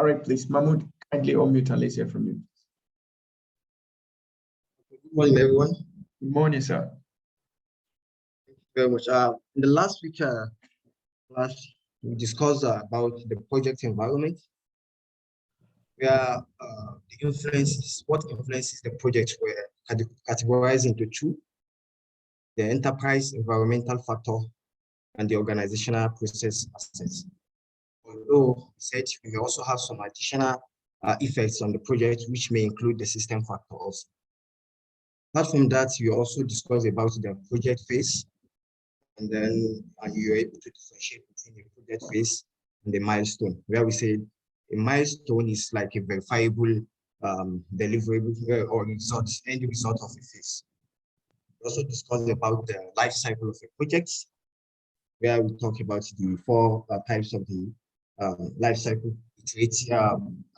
All right, please, Mahmoud, kindly unmute and let's hear from you. Good morning, everyone. Good morning, sir. Thank you very much. In the last week, we discussed about the project environment, where the influences, what influences the project were categorized into two: the enterprise environmental factor and the organizational process assets. Although we said we also have some additional effects on the project, which may include the system factor also. Apart from that, we also discussed about the project phase, and then you were able to differentiate between the project phase and the milestone, where we said a milestone is like a verifiable deliverable or end result of a phase. We also discussed about the life cycle of a project, where we talk about the four types of the life cycle: iterative,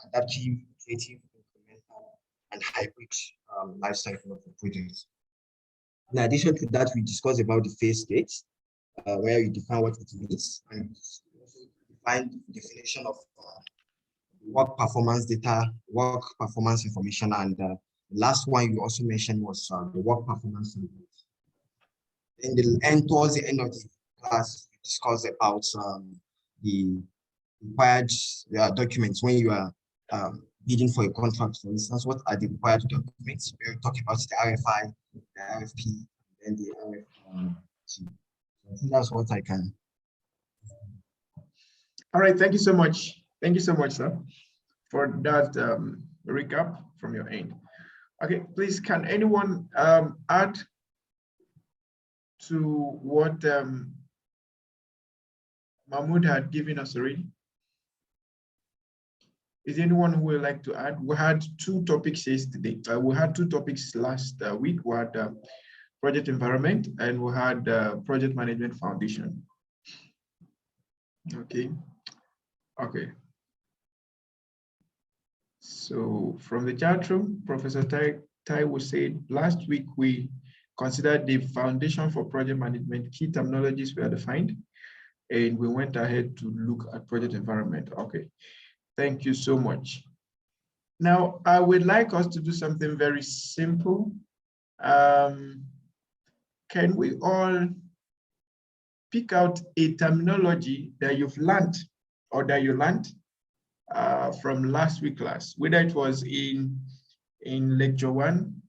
adaptive, iterative, incremental, and hybrid life cycle of the project. In addition to that, we discussed about the phase states, where you define what it means, and also define the definition of work performance data, work performance information, and the last one you also mentioned was the work performance report. In the end, towards the end of the class, we discussed about the required documents when you are bidding for a contract. For instance, what are the required documents? We're talking about the RFI, the RFP, and the RFP. So I think that's what I can. All right, thank you so much. Thank you so much, sir, for that recap from your end. Okay, please, can anyone add to what Mahmoud had given us already? Is anyone who would like to add? We had two topics yesterday. We had two topics last week. We had project environment and we had project management foundation. Okay. Okay. So from the chat room, Professor Tai was saying last week we considered the foundation for project management. Key terminologies were defined, and we went ahead to look at project environment. Okay. Thank you so much. Now, I would like us to do something very simple. Can we all pick out a terminology that you've learned or that you learned from last week's class, whether it was in lecture 1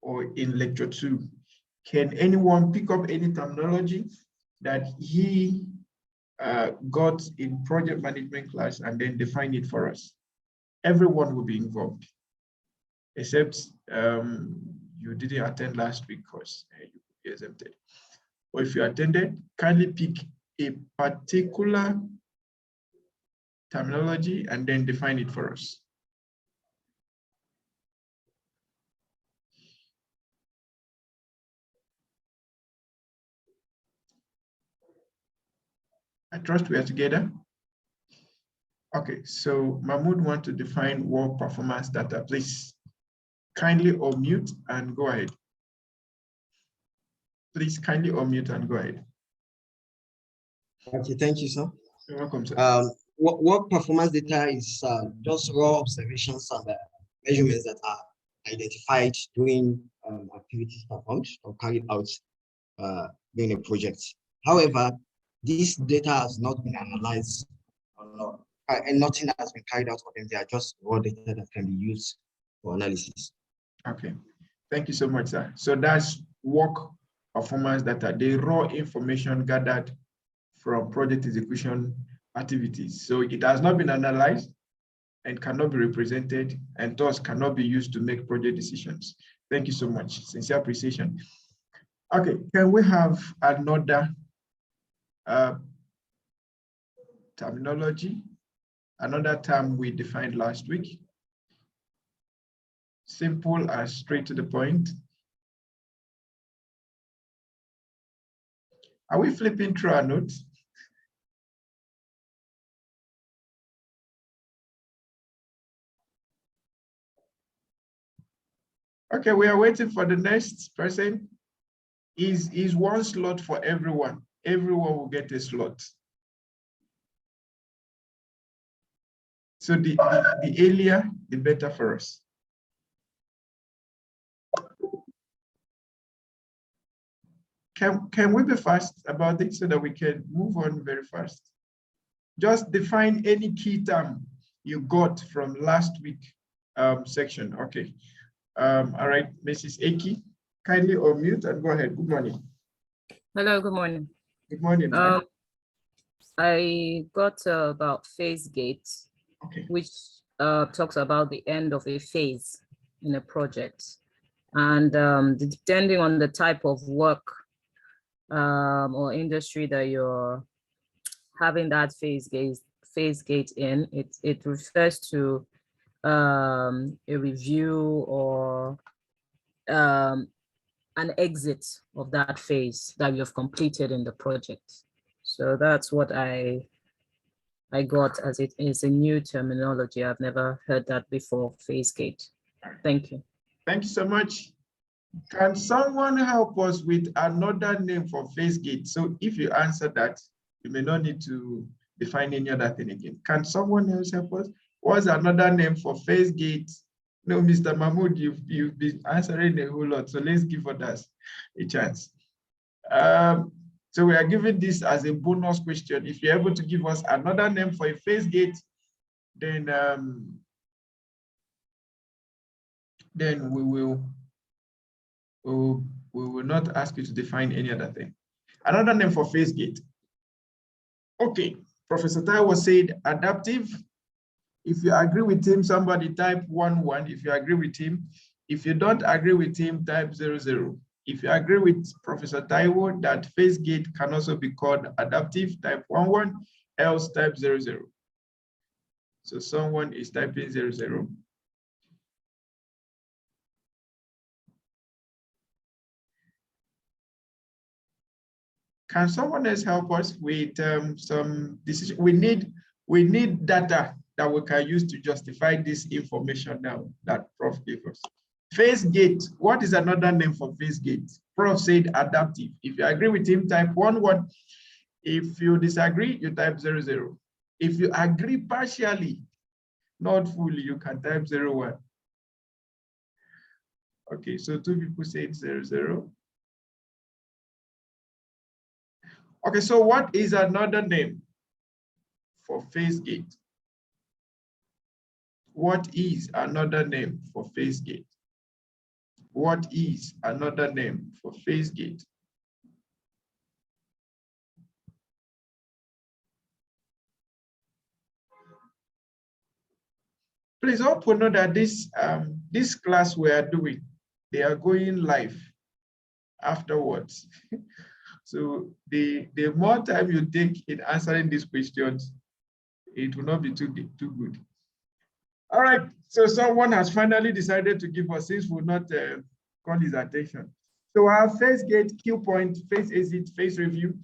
or in lecture 2? Can anyone pick up any terminology that he got in project management class and then define it for us? Everyone will be involved, except you didn't attend last week's course, you will be exempted. Or if you attended, kindly pick a particular terminology and then define it for us. I trust we are together. Okay, so Mahmoud wants to define work performance data. Please kindly unmute and go ahead. Please kindly unmute and go ahead. Okay, thank you, sir. You're welcome, sir. Work performance data is just raw observations and measurements that are identified during activities performed or carried out during a project. However, this data has not been analyzed and nothing has been carried out for them. They are just raw data that can be used for analysis. Okay, thank you so much, sir. So that's work performance data, the raw information gathered from project execution activities. So it has not been analyzed and cannot be represented and thus cannot be used to make project decisions. Thank you so much. Sincere appreciation. Okay, can we have another terminology, another term we defined last week? Simple and straight to the point. Are we flipping through our notes? Okay, we are waiting for the next person. Is one slot for everyone? Everyone will get a slot. So the earlier, the better for us. Can we be fast about it so that we can move on very fast? Just define any key term you got from last week section. Okay. All right, Mrs. Aki, kindly unmute and go ahead. Good morning. Hello, good morning. Good morning. I got about phase gate, okay, which talks about the end of a phase in a project. And depending on the type of work or industry that you're having that phase gate in, it refers to a review or an exit of that phase that you've completed in the project. So that's what I got, as it is a new terminology. I've never heard that before, phase gate. Thank you. Thank you so much. Can someone help us with another name for phase gate? So if you answer that, you may not need to define any other thing again. Can someone else help us? What's another name for phase gate? No, Mr. Mahmoud, you've been answering a whole lot, so let's give others a chance. So we are giving this as a bonus question. If you're able to give us another name for a phase gate, then we will not ask you to define any other thing. Another name for phase gate. Okay, Professor Taiwo said adaptive. If you agree with him, somebody type 11. If you agree with him, if you don't agree with him, type 00. If you agree with Professor Taiwo that phase gate can also be called adaptive, type 11, else type 00. So someone is typing 00. Can someone else help us with some decision? We need data that we can use to justify this information now that Prof gave us. Phase gate, what is another name for phase gate? Prof said adaptive. If you agree with him, type 11. If you disagree, you type 00. If you agree partially, not fully, you can type 01. Okay, so 2 people said 00. Okay, so what is another name for phase gate? What is another name for phase gate? What is another name for phase gate? Please hope we know that this class we are doing, they are going live afterwards. So the more time you take in answering these questions, it will not be too good. All right, so someone has finally decided to give us, since we'll not call his attention. So our phase gate, Q point, phase exit, phase review.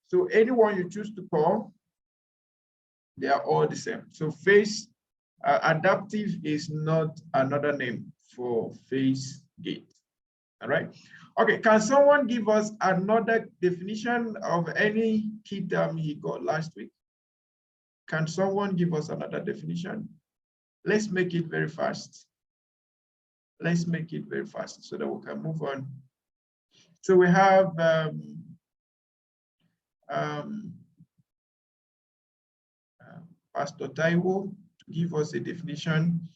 So anyone you choose to call, they are all the same. So phase adaptive is not another name for phase gate. All right. Okay, can someone give us another definition of any key term he got last week? Can someone give us another definition? Let's make it very fast. Let's make it very fast so that we can move on. So we have Pastor Taiwo to give us a definition.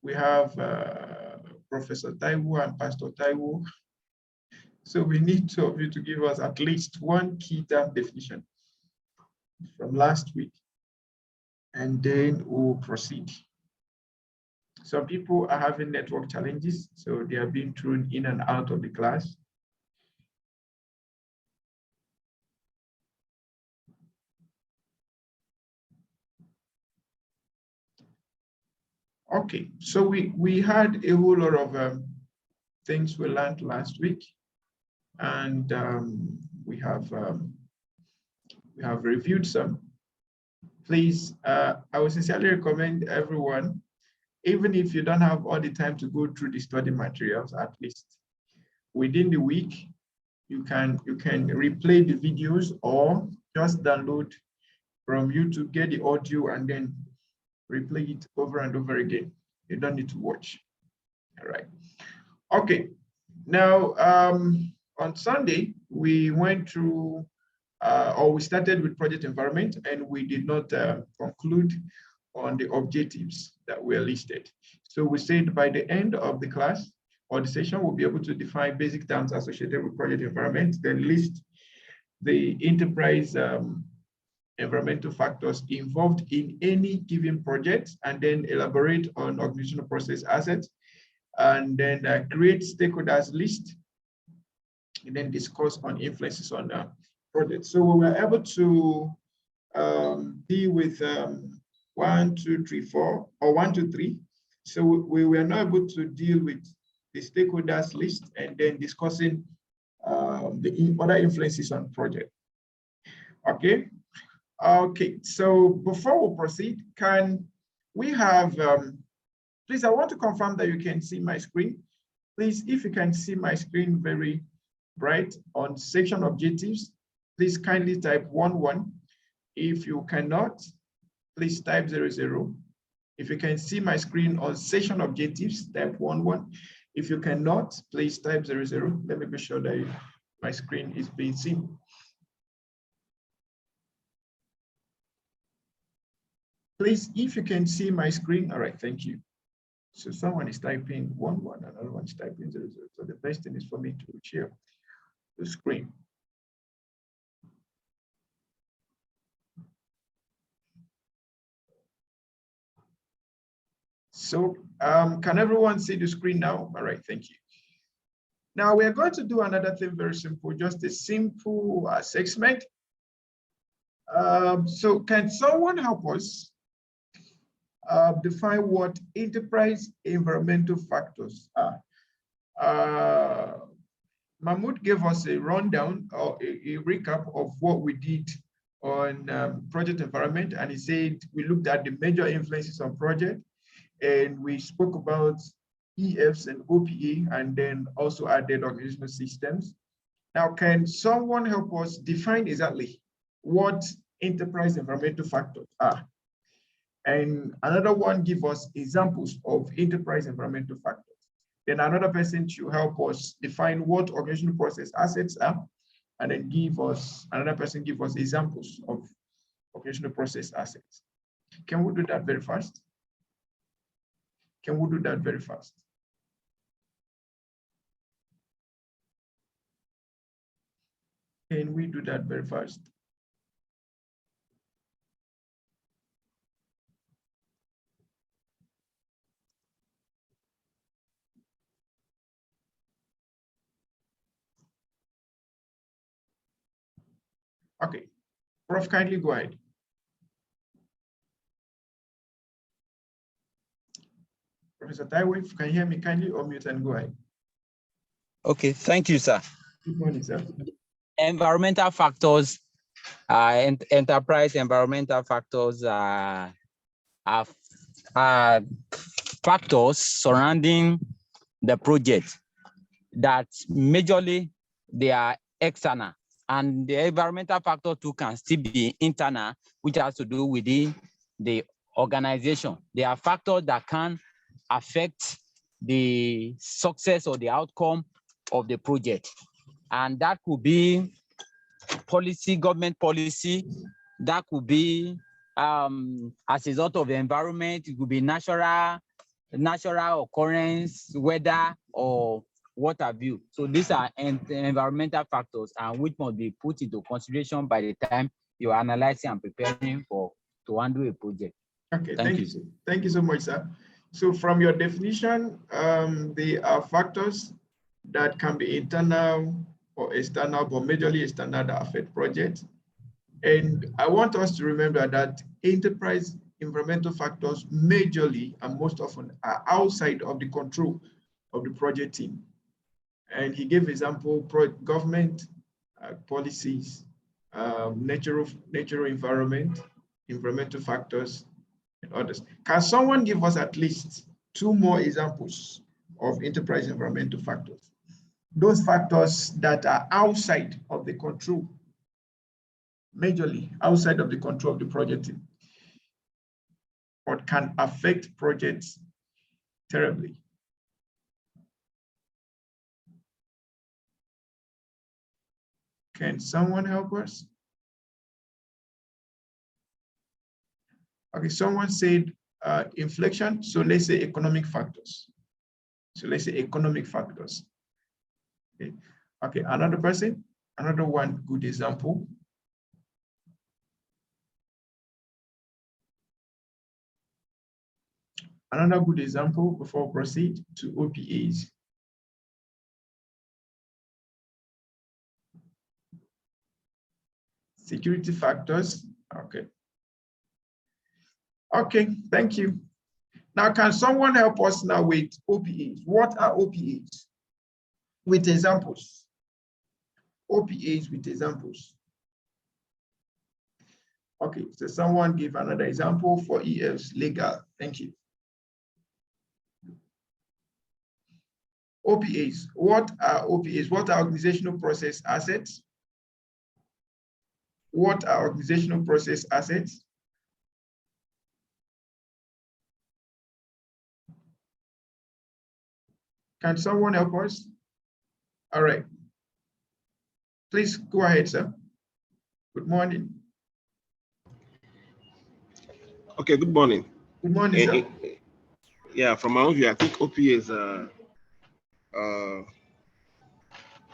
We have Professor Taiwo and Pastor Taiwo. So we need two of you to give us at least one key term definition from last week, and then we'll proceed. Some people are having network challenges, so they are being thrown in and out of the class. Okay, so we had a whole lot of things we learned last week, and we have reviewed some. Please, I would sincerely recommend everyone, even if you don't have all the time to go through the study materials, at least within the week, you can replay the videos or just download from YouTube, get the audio, and then replay it over and over again. You don't need to watch. All right. Okay. Now, on Sunday, we went through, or we started with project environment, and we did not conclude on the objectives that were listed. So we said by the end of the class or the session, we'll be able to define basic terms associated with project environment, then list the enterprise environmental factors involved in any given project, and then elaborate on organizational process assets, and then create stakeholders list, and then discuss on influences on projects. So we were able to deal with 1, 2, 3, 4, or 1, 2, 3. So we were not able to deal with the stakeholders list and then discussing the other influences on project. Okay. Okay. So before we proceed, can we have, please, I want to confirm that you can see my screen. Please, if you can see my screen very bright on section objectives, please kindly type 11. If you cannot, please type 00. If you can see my screen on section objectives, type 11. If you cannot, please type 00. Let me be sure that my screen is being seen. Please, if you can see my screen, all right, thank you. So someone is typing 11, another one is typing 00. So the best thing is for me to share the screen. So can everyone see the screen now? All right, thank you. Now we are going to do another thing very simple, just a simple assessment. So can someone help us define what enterprise environmental factors are? Mahmoud gave us a rundown or a recap of what we did on project environment, and he said we looked at the major influences on project, and we spoke about EFs and OPA, and then also added organizational systems. Now, can someone help us define exactly what enterprise environmental factors are? And another one give us examples of enterprise environmental factors. Then another person should help us define what organizational process assets are, and then another person give us examples of organizational process assets. Can we do that very fast? Can we do that very fast? Can we do that very fast? Okay, Prof, kindly go ahead. Professor Taiwo, if you can hear me, kindly unmute and go ahead. Okay, thank you, sir. Good morning, sir. Environmental factors, enterprise environmental factors are factors surrounding the project that majorly they are external, and the environmental factor too can still be internal, which has to do with the organization. They are factors that can affect the success or the outcome of the project. And that could be policy, government policy, that could be as a result of the environment, it could be natural occurrence, weather, or what have you. So these are environmental factors, and which must be put into consideration by the time you're analyzing and preparing to handle a project. Okay, thank you. Thank you so much, sir. So from your definition, they are factors that can be internal or external, but majorly external, that affect projects. And I want us to remember that enterprise environmental factors majorly and most often are outside of the control of the project team. And he gave example, government policies, natural environment, environmental factors, and others. Can someone give us at least 2 more examples of enterprise environmental factors? Those factors that are outside of the control, majorly outside of the control of the project team. but can affect projects terribly. Can someone help us? Okay, someone said inflation, so let's say economic factors. So let's say economic factors. Okay, okay, another person, another one good example. Another good example before we proceed to OPAs. Security factors, okay. Okay, thank you. Now, can someone help us now with OPAs? What are OPAs? With examples. OPAs with examples. Okay, so someone give another example for EFs, legal. Thank you. OPAs, what are OPAs? What are organizational process assets? What are organizational process assets? Can someone help us? All right. Please go ahead, sir. Good morning. Okay, good morning. Good morning, sir. Yeah, from my own view, I think OPA is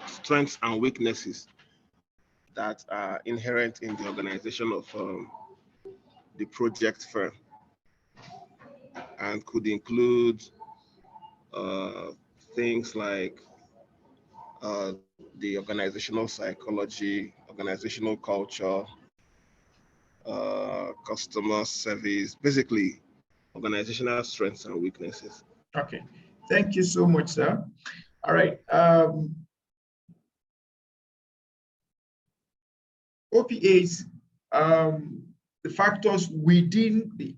strengths and weaknesses that are inherent in the organization of the project firm, and could include things like the organizational psychology, organizational culture, customer service, basically organizational strengths and weaknesses. Okay, thank you so much, sir. All right. OPAs, the factors within the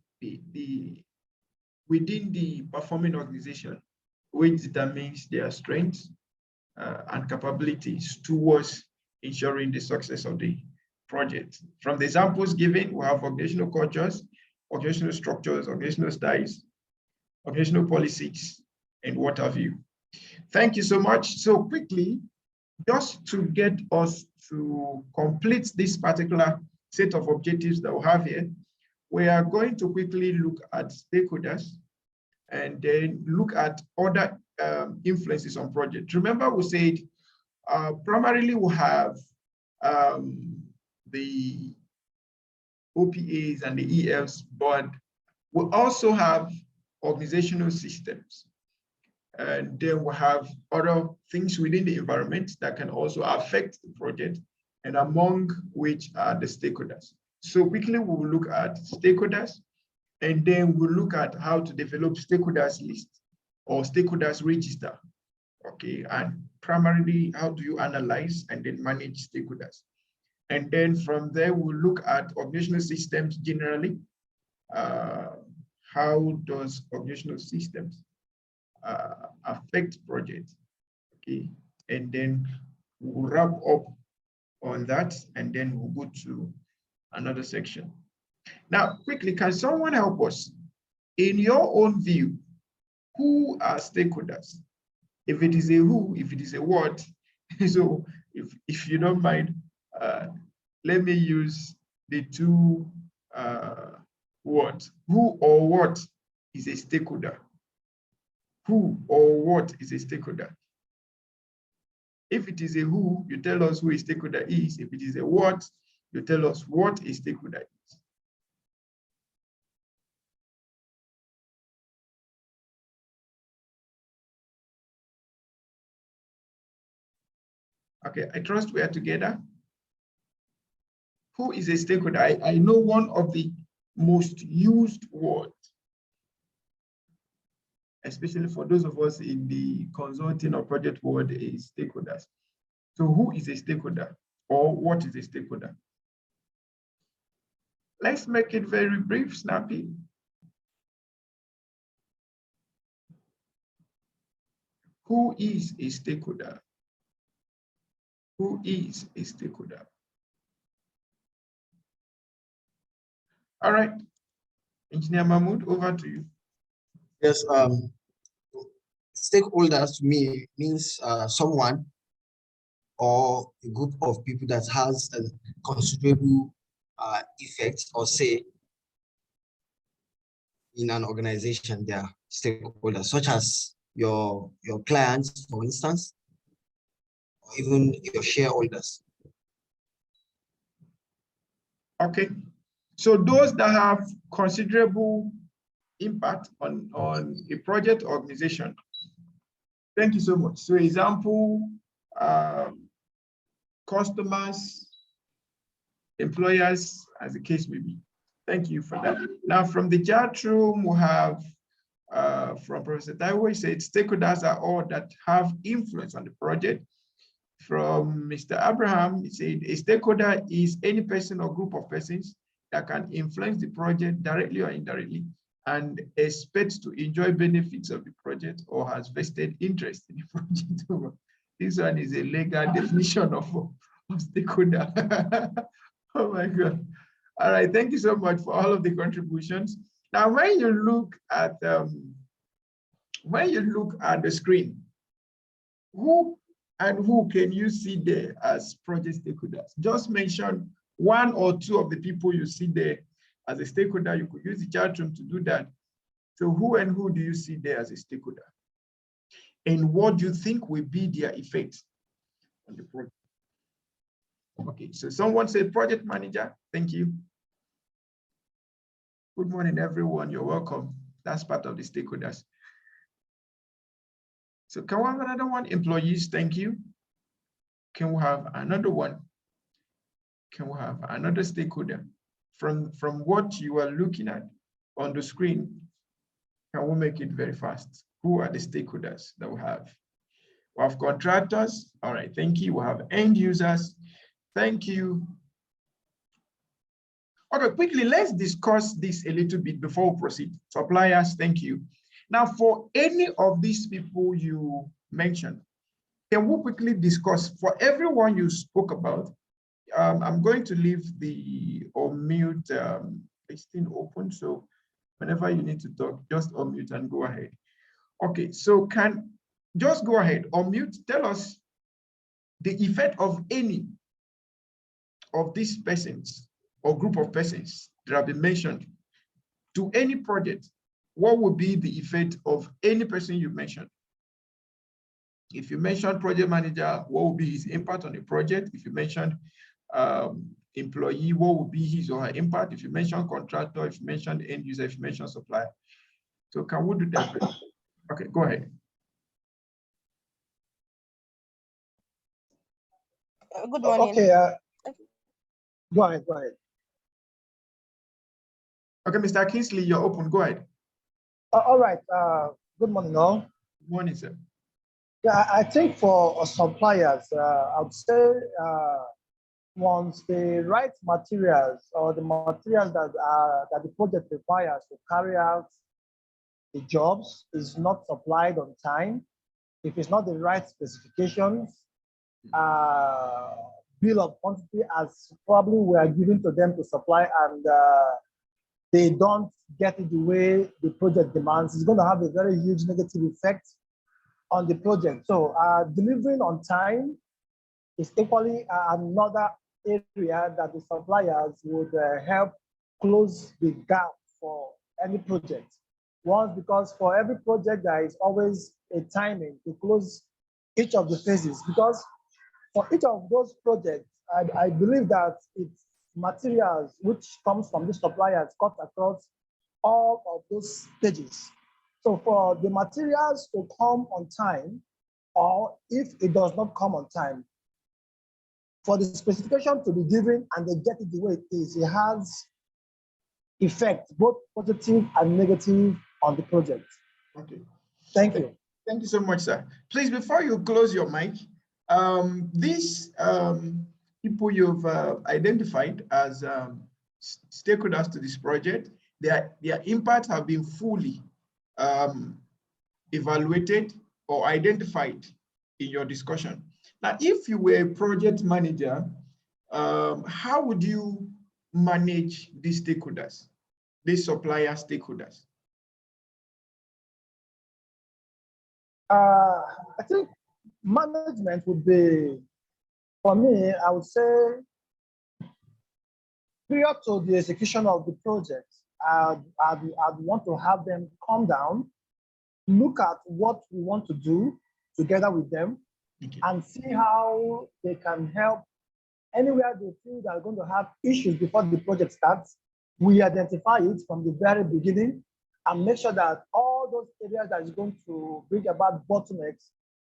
performing organization, which determines their strengths and capabilities towards ensuring the success of the project. From the examples given, we have organizational cultures, organizational structures, organizational styles, organizational policies, and what have you. Thank you so much. So quickly, just to get us to complete this particular set of objectives that we have here, we are going to quickly look at stakeholders and then look at other influences on projects. Remember, we said primarily we have the OPAs and the EFs, but we also have organizational systems. And then we have other things within the environment that can also affect the project, and among which are the stakeholders. So quickly, we will look at stakeholders, and then we'll look at how to develop stakeholders list or stakeholders register. Okay, and primarily, how do you analyze and then manage stakeholders? And then from there, we'll look at organizational systems generally. How does organizational systems affect projects? Okay, and then we'll wrap up on that, and then we'll go to another section. Now, quickly, can someone help us? In your own view, who are stakeholders? If it is a who, if it is a what, so if you don't mind, let me use the two words. Who or what is a stakeholder? Who or what is a stakeholder? If it is a who, you tell us who a stakeholder is. If it is a what, you tell us what a stakeholder is. Okay, I trust we are together. Who is a stakeholder? I know one of the most used words, especially for those of us in the consulting or project world, is stakeholders. So who is a stakeholder, or what is a stakeholder? Let's make it very brief, snappy. Who is a stakeholder? Who is a stakeholder? All right. Engineer Mahmoud, over to you. Yes, stakeholders to me means someone or a group of people that has a considerable effect or say in an organization. They are stakeholders, such as your clients, for instance, or even your shareholders. Okay, so those that have considerable impact on a project organization. Thank you so much. So example, customers, employers, as the case may be. Thank you for that. Now from the chat room, we have from Professor Taiwo, he said stakeholders are all that have influence on the project. From Mr. Abraham, he said a stakeholder is any person or group of persons that can influence the project directly or indirectly and expects to enjoy benefits of the project or has vested interest in the project. This one is a legal definition of stakeholder. Oh my God. All right, thank you so much for all of the contributions. Now, when you look at the screen, who can you see there as project stakeholders? Just mention one or two of the people you see there as a stakeholder. You could use the chat room to do that. So who do you see there as a stakeholder? And what do you think will be their effect on the project? Okay, so someone said project manager. Thank you. Good morning, everyone. You're welcome. That's part of the stakeholders. So can we have another one? Employees, thank you. Can we have another one? Can we have another stakeholder? From what you are looking at on the screen, can we make it very fast? Who are the stakeholders that we have? We have contractors. All right, thank you. We have end users. Thank you. Okay, quickly, let's discuss this a little bit before we proceed. Suppliers, thank you. Now, for any of these people you mentioned, can we quickly discuss, for everyone you spoke about, I'm going to leave the unmute thing open, so whenever you need to talk, just unmute and go ahead. Okay, so just go ahead, unmute, tell us the effect of any of these persons or group of persons that have been mentioned to any project. What would be the effect of any person you mentioned? If you mentioned project manager, what would be his impact on the project? If you mentioned employee, what would be his or her impact? If you mentioned contractor, if you mentioned end user, if you mentioned supplier. So can we do that? Okay, go ahead. Good morning. Okay, go ahead. Okay, Mr. Kingsley, you're open, go ahead. All right, good morning all. Good morning, sir. Yeah, I think for suppliers, I would say once the right materials or the materials that the project requires to carry out the jobs is not supplied on time, if it's not the right specifications, bill of quantity as probably we are giving to them to supply, and they don't get it the way the project demands, it's going to have a very huge negative effect on the project. So delivering on time is equally another area that the suppliers would help close the gap for any project. Once, because for every project, there is always a timing to close each of the phases, because for each of those projects, I believe that it's materials which comes from the suppliers cut across all of those stages. So for the materials to come on time, or if it does not come on time, for the specification to be given and they get it the way it is, it has effect, both positive and negative on the project. Okay. Thank you. Thank you so much, sir. Please, before you close your mic, these people you've identified as stakeholders to this project, their impact have been fully evaluated or identified in your discussion. Now, if you were a project manager, how would you manage these stakeholders? these supplier stakeholders? I think management would be, for me, I would say, prior to the execution of the project, I'd want to have them come down, look at what we want to do together with them, and see how they can help anywhere they feel they're going to have issues before the project starts. We identify it from the very beginning and make sure that all those areas that is going to bring about bottlenecks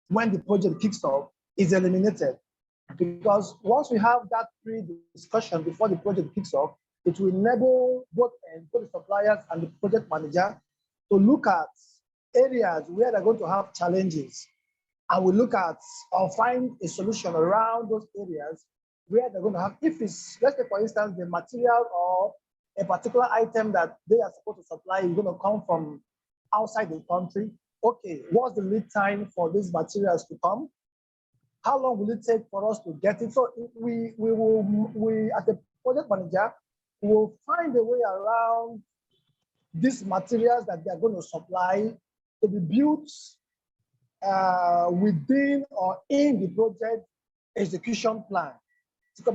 when the project kicks off is eliminated. Because once we have that pre-discussion before the project kicks off, it will enable both the suppliers and the project manager to look at areas where they're going to have challenges. And we look at or find a solution around those areas where they're going to have, if it's, let's say for instance, the material or a particular item that they are supposed to supply is going to come from outside the country. Okay, what's the lead time for these materials to come? How long will it take for us to get it? So we as a project manager, will find a way around these materials that they're going to supply to be built within or in the project execution plan.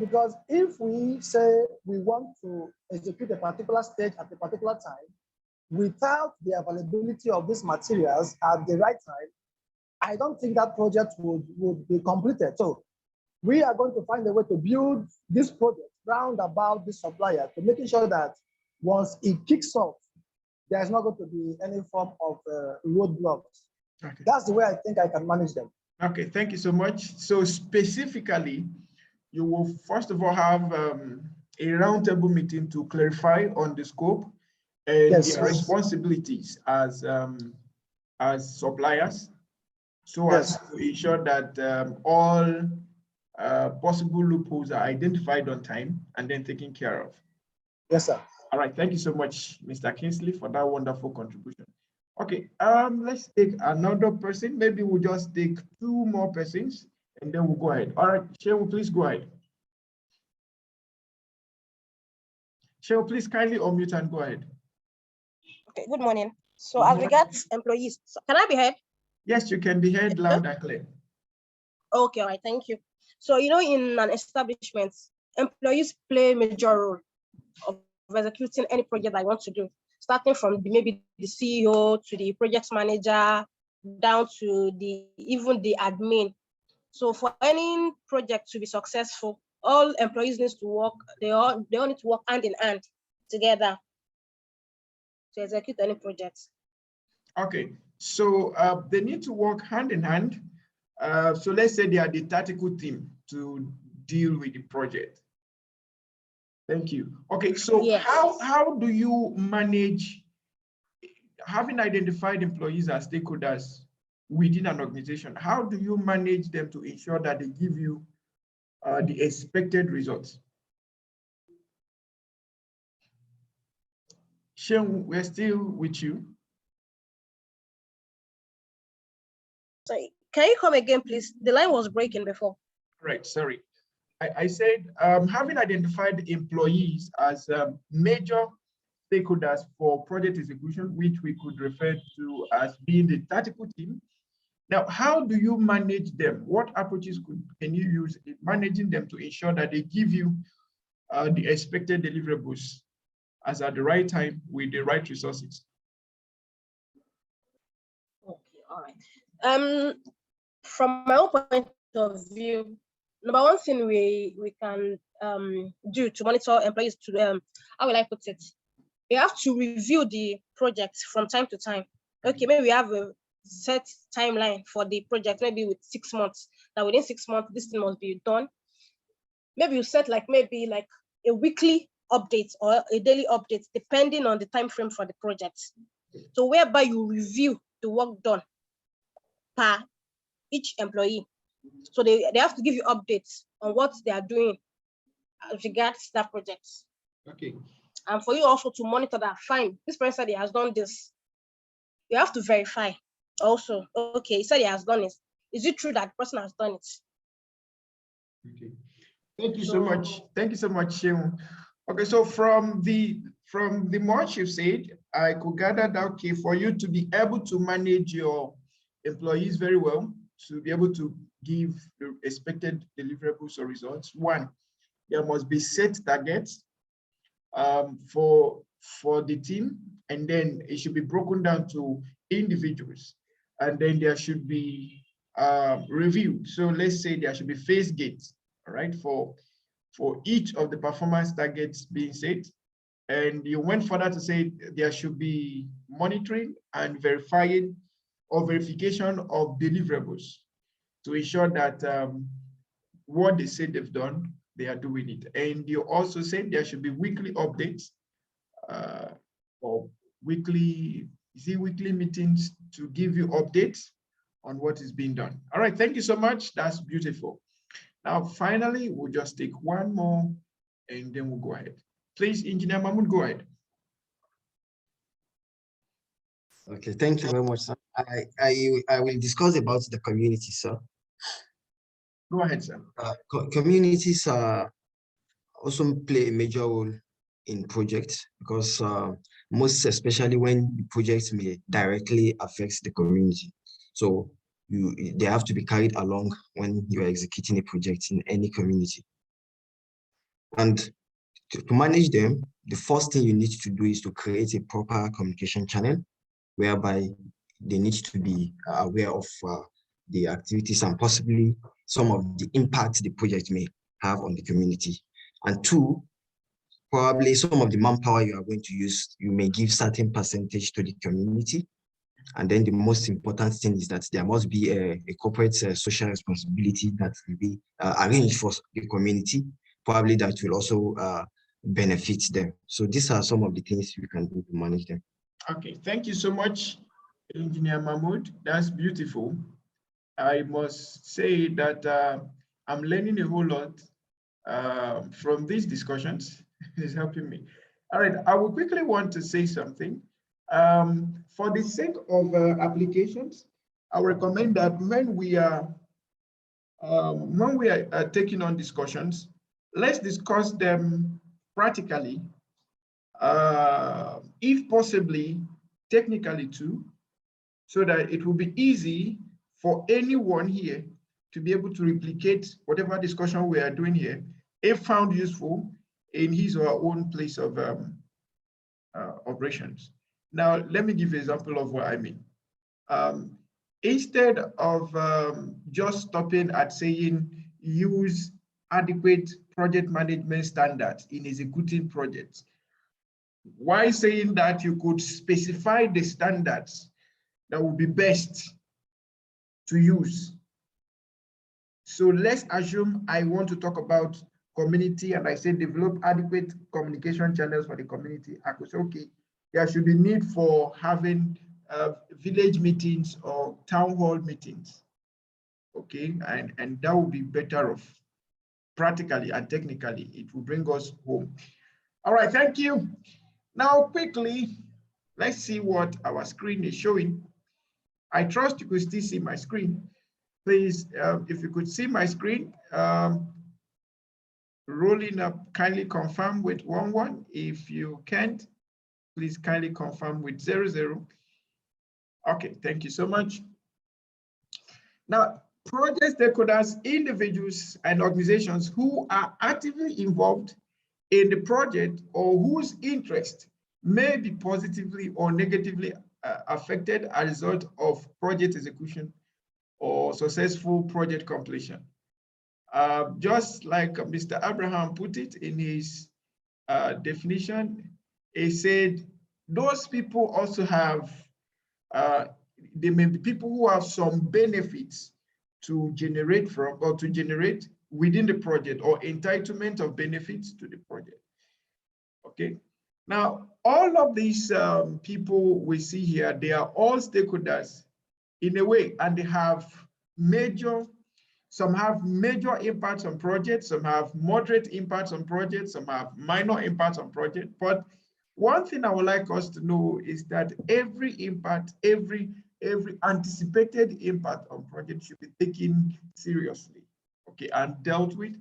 Because if we say we want to execute a particular stage at a particular time, without the availability of these materials at the right time, I don't think that project would be completed. So we are going to find a way to build this project round about the supplier to making sure that once it kicks off, there's not going to be any form of roadblocks. Okay. That's the way I think I can manage them. Okay, thank you so much. So specifically, you will first of all have a roundtable meeting to clarify on the scope and their responsibilities as suppliers, so as to ensure that all possible loopholes are identified on time and then taken care of. Yes, sir. All right, thank you so much, Mr. Kingsley, for that wonderful contribution. Okay, let's take another person. Maybe we'll just take 2 more persons and then we'll go ahead. All right, Cheryl, please go ahead. Cheryl, please kindly unmute and go ahead. Okay, good morning. So as regards employees, can I be heard? Yes, you can be heard loud and clear. Okay, all right, thank you. So, you know, in an establishment, employees play a major role of executing any project I want to do, starting from maybe the CEO to the project manager, down to even the admin. So for any project to be successful, all employees need to work, they all need to work hand in hand together to execute any project. Okay, so they need to work hand in hand. So let's say they are the tactical team to deal with the project. Thank you. Okay, so yes. How do you manage, having identified employees as stakeholders within an organization, how do you manage them to ensure that they give you the expected results? Sean, we're still with you. Sorry, can you come again, please? The line was breaking before. Right, sorry. I said, having identified employees as major stakeholders for project execution, which we could refer to as being the tactical team. Now, how do you manage them? What approaches can you use in managing them to ensure that they give you the expected deliverables as at the right time with the right resources? Okay, all right. From my own point of view, number one thing we can do to monitor employees to how will I put it? You have to review the project from time to time. Okay, maybe we have a set timeline for the project, maybe with 6 months. Now within 6 months, this thing must be done. Maybe you set maybe a weekly update or a daily update, depending on the time frame for the project. So whereby you review the work done per each employee. So they have to give you updates on what they are doing as regards that project. Okay. And for you also to monitor that, fine, this person said he has done this. You have to verify also, okay, he said he has done it. Is it true that the person has done it? Okay. Thank you so much. Thank you so much, Sheung. Okay, so from from the much you've said, I could gather that, okay, for you to be able to manage your employees very well, to be able to give the expected deliverables or results, one, there must be set targets for the team, and then it should be broken down to individuals, and then there should be review. So let's say there should be phase gates, all right, for each of the performance targets being set. And you went further to say there should be monitoring and verifying or verification of deliverables to ensure that what they say they've done, they are doing it. And you also said there should be weekly updates or weekly meetings to give you updates on what is being done. All right, thank you so much. That's beautiful. Now, finally, we'll just take one more and then we'll go ahead. Please, Engineer Mahmoud, go ahead. Okay, thank you very much, sir. I will discuss about the community, sir. Go ahead, sir. Communities also play a major role in projects because most especially when the projects may directly affect the community. So they have to be carried along when you are executing a project in any community. And to manage them, the first thing you need to do is to create a proper communication channel whereby they need to be aware of the activities and possibly some of the impact the project may have on the community. And two, probably some of the manpower you are going to use, you may give certain percentage to the community. And then the most important thing is that there must be a corporate social responsibility that will be arranged for the community, probably that will also benefit them. So these are some of the things we can do to manage them. Okay, thank you so much, Engineer Mahmoud. That's beautiful. I must say that I'm learning a whole lot from these discussions. It's helping me. All right, I will quickly want to say something. For the sake of applications, I recommend that when we are taking on discussions, let's discuss them practically, if possibly technically too, so that it will be easy for anyone here to be able to replicate whatever discussion we are doing here, if found useful in his or her own place of operations. Now, let me give you an example of what I mean. Instead of just stopping at saying use adequate project management standards in executing projects, why saying that you could specify the standards that would be best to use. So let's assume I want to talk about community and I say develop adequate communication channels for the community. I could say, okay, there should be need for having village meetings or town hall meetings. Okay, and that would be better off practically and technically. It will bring us home. All right, thank you. Now, quickly, let's see what our screen is showing. I trust you could still see my screen. Please, if you could see my screen, rolling up, kindly confirm with 11. If you can't, please kindly confirm with 00. Okay, thank you so much. Now, project stakeholders, individuals and organizations who are actively involved in the project or whose interest may be positively or negatively affected as a result of project execution or successful project completion. Just like Mr. Abraham put it in his definition, he said, those people also have, they may be people who have some benefits to generate from or to generate within the project or entitlement of benefits to the project. Okay. Now, all of these people we see here, they are all stakeholders in a way, and they have some have major impacts on projects, some have moderate impacts on projects, some have minor impacts on projects. But one thing I would like us to know is that every impact, every anticipated impact on projects should be taken seriously, okay, and dealt with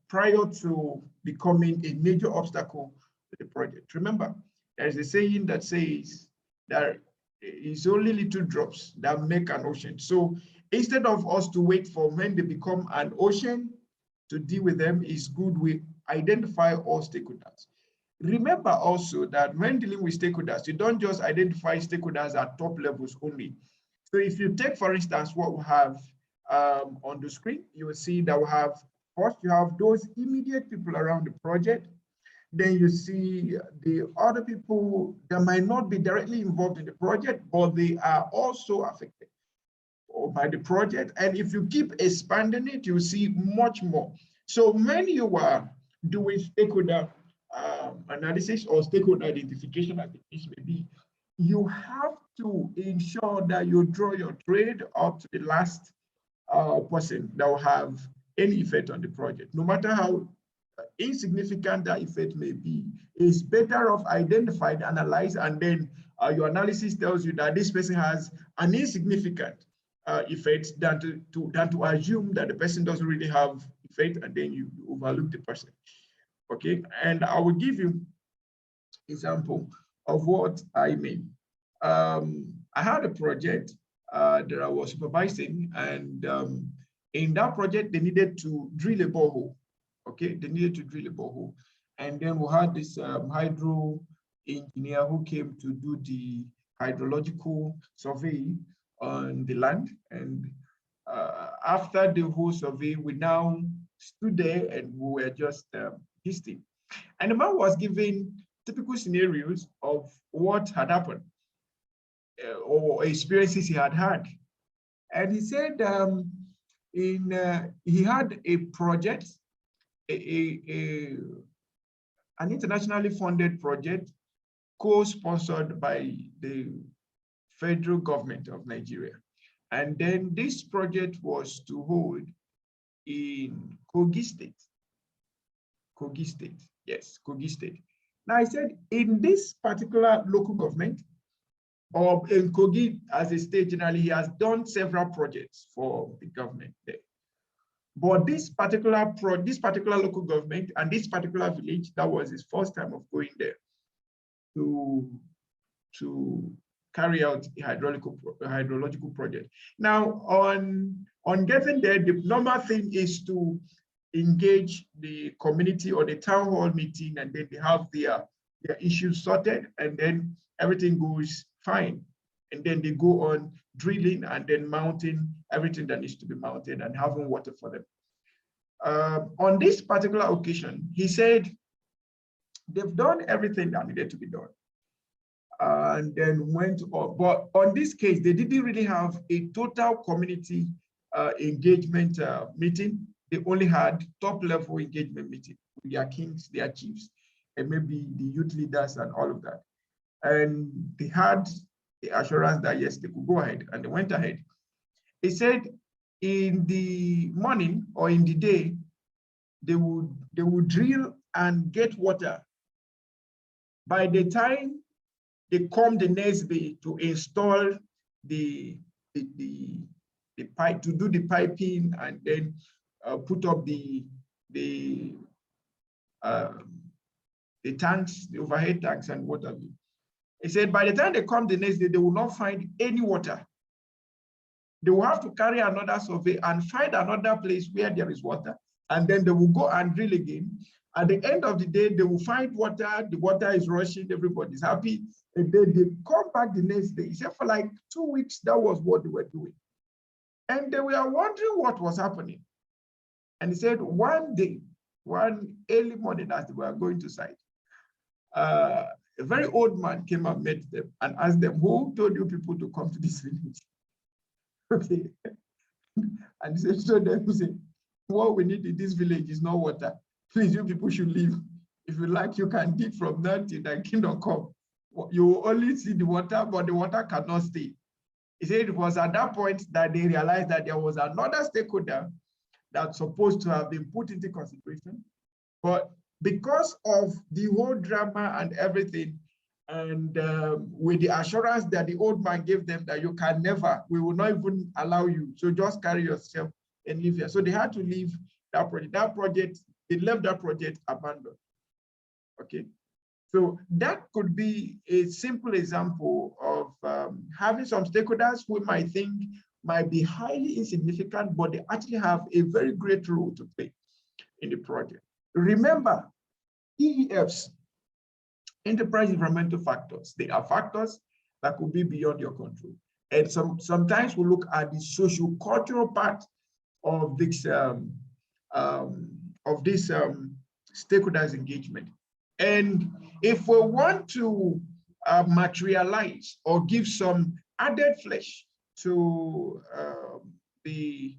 prior to becoming a major obstacle the project. Remember, there's a saying that says that it's only little drops that make an ocean. So instead of us to wait for when they become an ocean to deal with them, it's good we identify all stakeholders. Remember also that when dealing with stakeholders, you don't just identify stakeholders at top levels only. So if you take, for instance, what we have on the screen, you will see that we have, first you have those immediate people around the project. Then you see the other people that might not be directly involved in the project, but they are also affected by the project. And if you keep expanding it, you see much more. So when you are doing stakeholder analysis or stakeholder identification, as the case may be, you have to ensure that you draw your trade up to the last person that will have any effect on the project. No matter how insignificant that effect may be, it's better off identified, analyzed, and then your analysis tells you that this person has an insignificant effect than to assume that the person doesn't really have effect and then you overlook the person. Okay, and I will give you example of what I mean. I had a project that I was supervising, and in that project, they needed to drill a borehole. Okay, they needed to drill a borehole. And then we had this hydro engineer who came to do the hydrological survey on the land. And after the whole survey, we now stood there and we were just listening. And the man was giving typical scenarios of what had happened or experiences he had had. And he said he had a project, an internationally funded project co-sponsored by the federal government of Nigeria. And then this project was to hold in Kogi State. Kogi State, yes, Kogi State. Now I said in this particular local government, or in Kogi as a state generally, he has done several projects for the government there. But this particular local government and this particular village, that was his first time of going there to carry out a hydrological project. Now, on getting there, the normal thing is to engage the community or the town hall meeting, and then they have their issues sorted, and then everything goes fine. And then they go on drilling and then mounting everything that needs to be mounted and having water for them. On this particular occasion, he said they've done everything that needed to be done. And then went on, but on this case, they didn't really have a total community engagement meeting. They only had top level engagement meeting with their kings, their chiefs, and maybe the youth leaders and all of that. And they had the assurance that yes, they could go ahead, and they went ahead. He said in the morning or in the day, they would drill and get water. By the time they come the next day to install the pipe, to do the piping, and then put up the tanks, the overhead tanks and what have you. He said by the time they come the next day, they will not find any water. They will have to carry another survey and find another place where there is water, and then they will go and drill again. At the end of the day, they will find water, the water is rushing, everybody's happy, and then they come back the next day. He said for like 2 weeks, that was what they were doing. And they were wondering what was happening. And he said one day, one early morning as they were going to site, a very old man came and met them and asked them, who told you people to come to this village? Okay. And he said to them, he said, what we need in this village is no water. Please, you people should leave. If you like, you can dig from there till the kingdom come. You will only see the water, but the water cannot stay. He said it was at that point that they realized that there was another stakeholder that's supposed to have been put into consideration. But because of the whole drama and everything, and with the assurance that the old man gave them that you can never, we will not even allow you. So just carry yourself and leave here. So they had to leave that project. That project, they left that project abandoned. Okay. So that could be a simple example of having some stakeholders who might think might be highly insignificant, but they actually have a very great role to play in the project. Remember, EEFs, enterprise environmental factors, they are factors that could be beyond your control. And sometimes we look at the social cultural part of this stakeholders engagement. And if we want to materialize or give some added flesh to the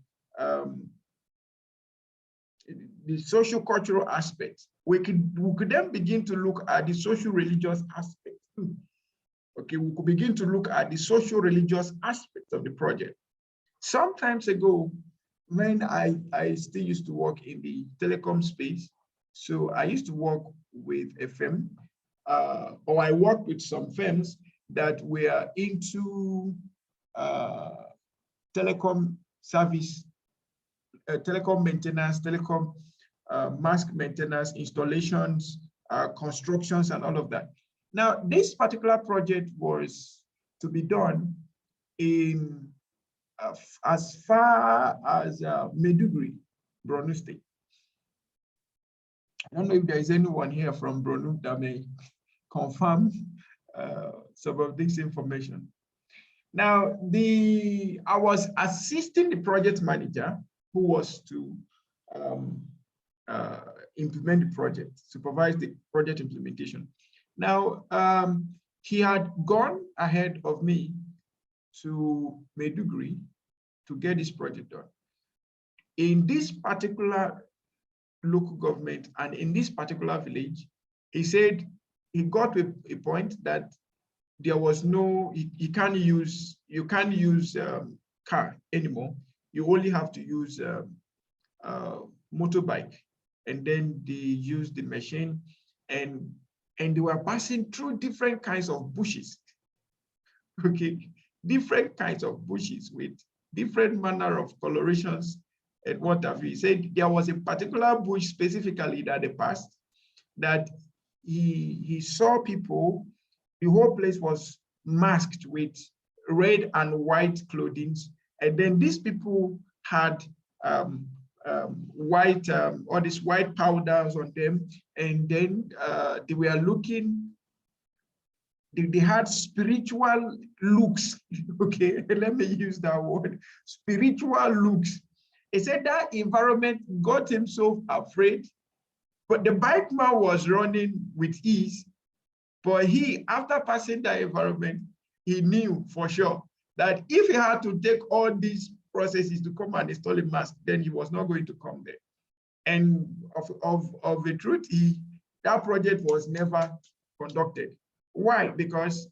social cultural aspect, we could then begin to look at the social religious aspect. Okay, we could begin to look at the social religious aspects of the project. Some times ago, when I still used to work in the telecom space, so I used to work with a firm, or I worked with some firms that were into telecom service, telecom maintenance, telecom mask maintenance, installations, constructions, and all of that. Now, this particular project was to be done in as far as Maiduguri, Borno State. I don't know if there is anyone here from Borno that may confirm some of this information. Now, I was assisting the project manager who was to implement the project, supervise the project implementation. Now, he had gone ahead of me to Maiduguri to get this project done. In this particular local government and in this particular village, he said he got to a point that there was no, you can't use car anymore. You only have to use motorbike, and then they use the machine, and they were passing through different kinds of bushes. Okay, different kinds of bushes with different manner of colorations and what have you. He said there was a particular bush specifically that they passed that he saw people, the whole place was masked with red and white clothing. And then these people had white, all these white powders on them. And then they were looking, they had spiritual looks. Okay, let me use that word, spiritual looks. He said that environment got him so afraid, but the bike man was running with ease. But he, after passing that environment, he knew for sure that if he had to take all these processes to come and install a mask, then he was not going to come there. And of the truth, that project was never conducted. Why? Because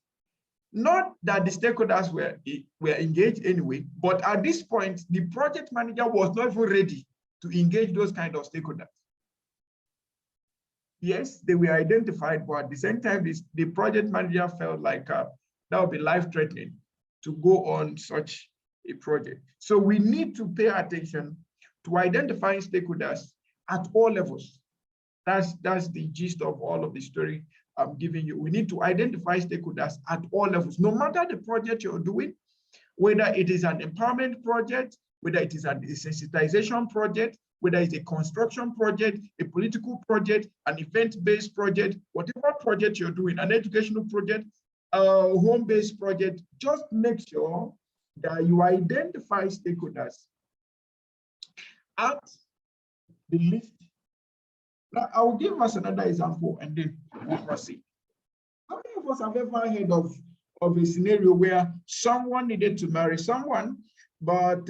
not that the stakeholders were engaged anyway, but at this point, the project manager was not even ready to engage those kind of stakeholders. Yes, they were identified, but at the same time, the project manager felt like that would be life-threatening to go on such a project. So we need to pay attention to identifying stakeholders at all levels. That's the gist of all of the story I'm giving you. We need to identify stakeholders at all levels, no matter the project you're doing, whether it is an empowerment project, whether it is a sensitization project, whether it's a construction project, a political project, an event-based project, whatever project you're doing, an educational project, a home-based project, just make sure that you identify stakeholders at the list. Now, I will give us another example and then we'll proceed. How many of us have ever heard of a scenario where someone needed to marry someone, but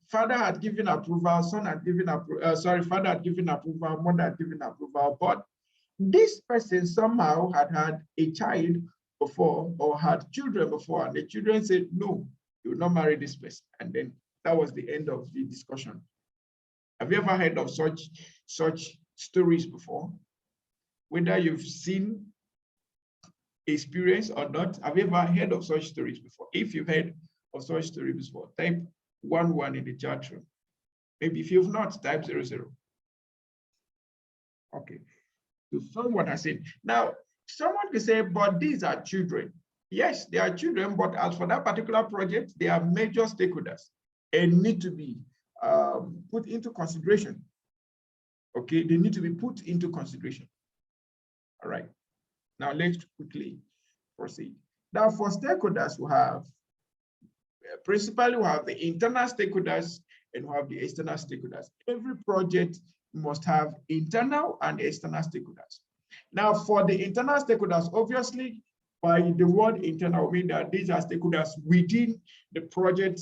father had given approval, son had given approval, father had given approval, mother had given approval, but this person somehow had a child before or had children before, and the children said, no, you will not marry this person. And then that was the end of the discussion. Have you ever heard of such stories before? Whether you've seen, experience or not, have you ever heard of such stories before? If you've heard of such stories before, type 11 in the chat room. Maybe if you've not, type 00. Okay, so someone has said. Now, Someone can say, but these are children. Yes, they are children, but as for that particular project, they are major stakeholders and need to be put into consideration. Okay, they need to be put into consideration. All right, now let's quickly proceed. Now for stakeholders, we have, principally we have the internal stakeholders and we have the external stakeholders. Every project must have internal and external stakeholders. Now for the internal stakeholders, obviously by the word internal, we mean that these are stakeholders within the project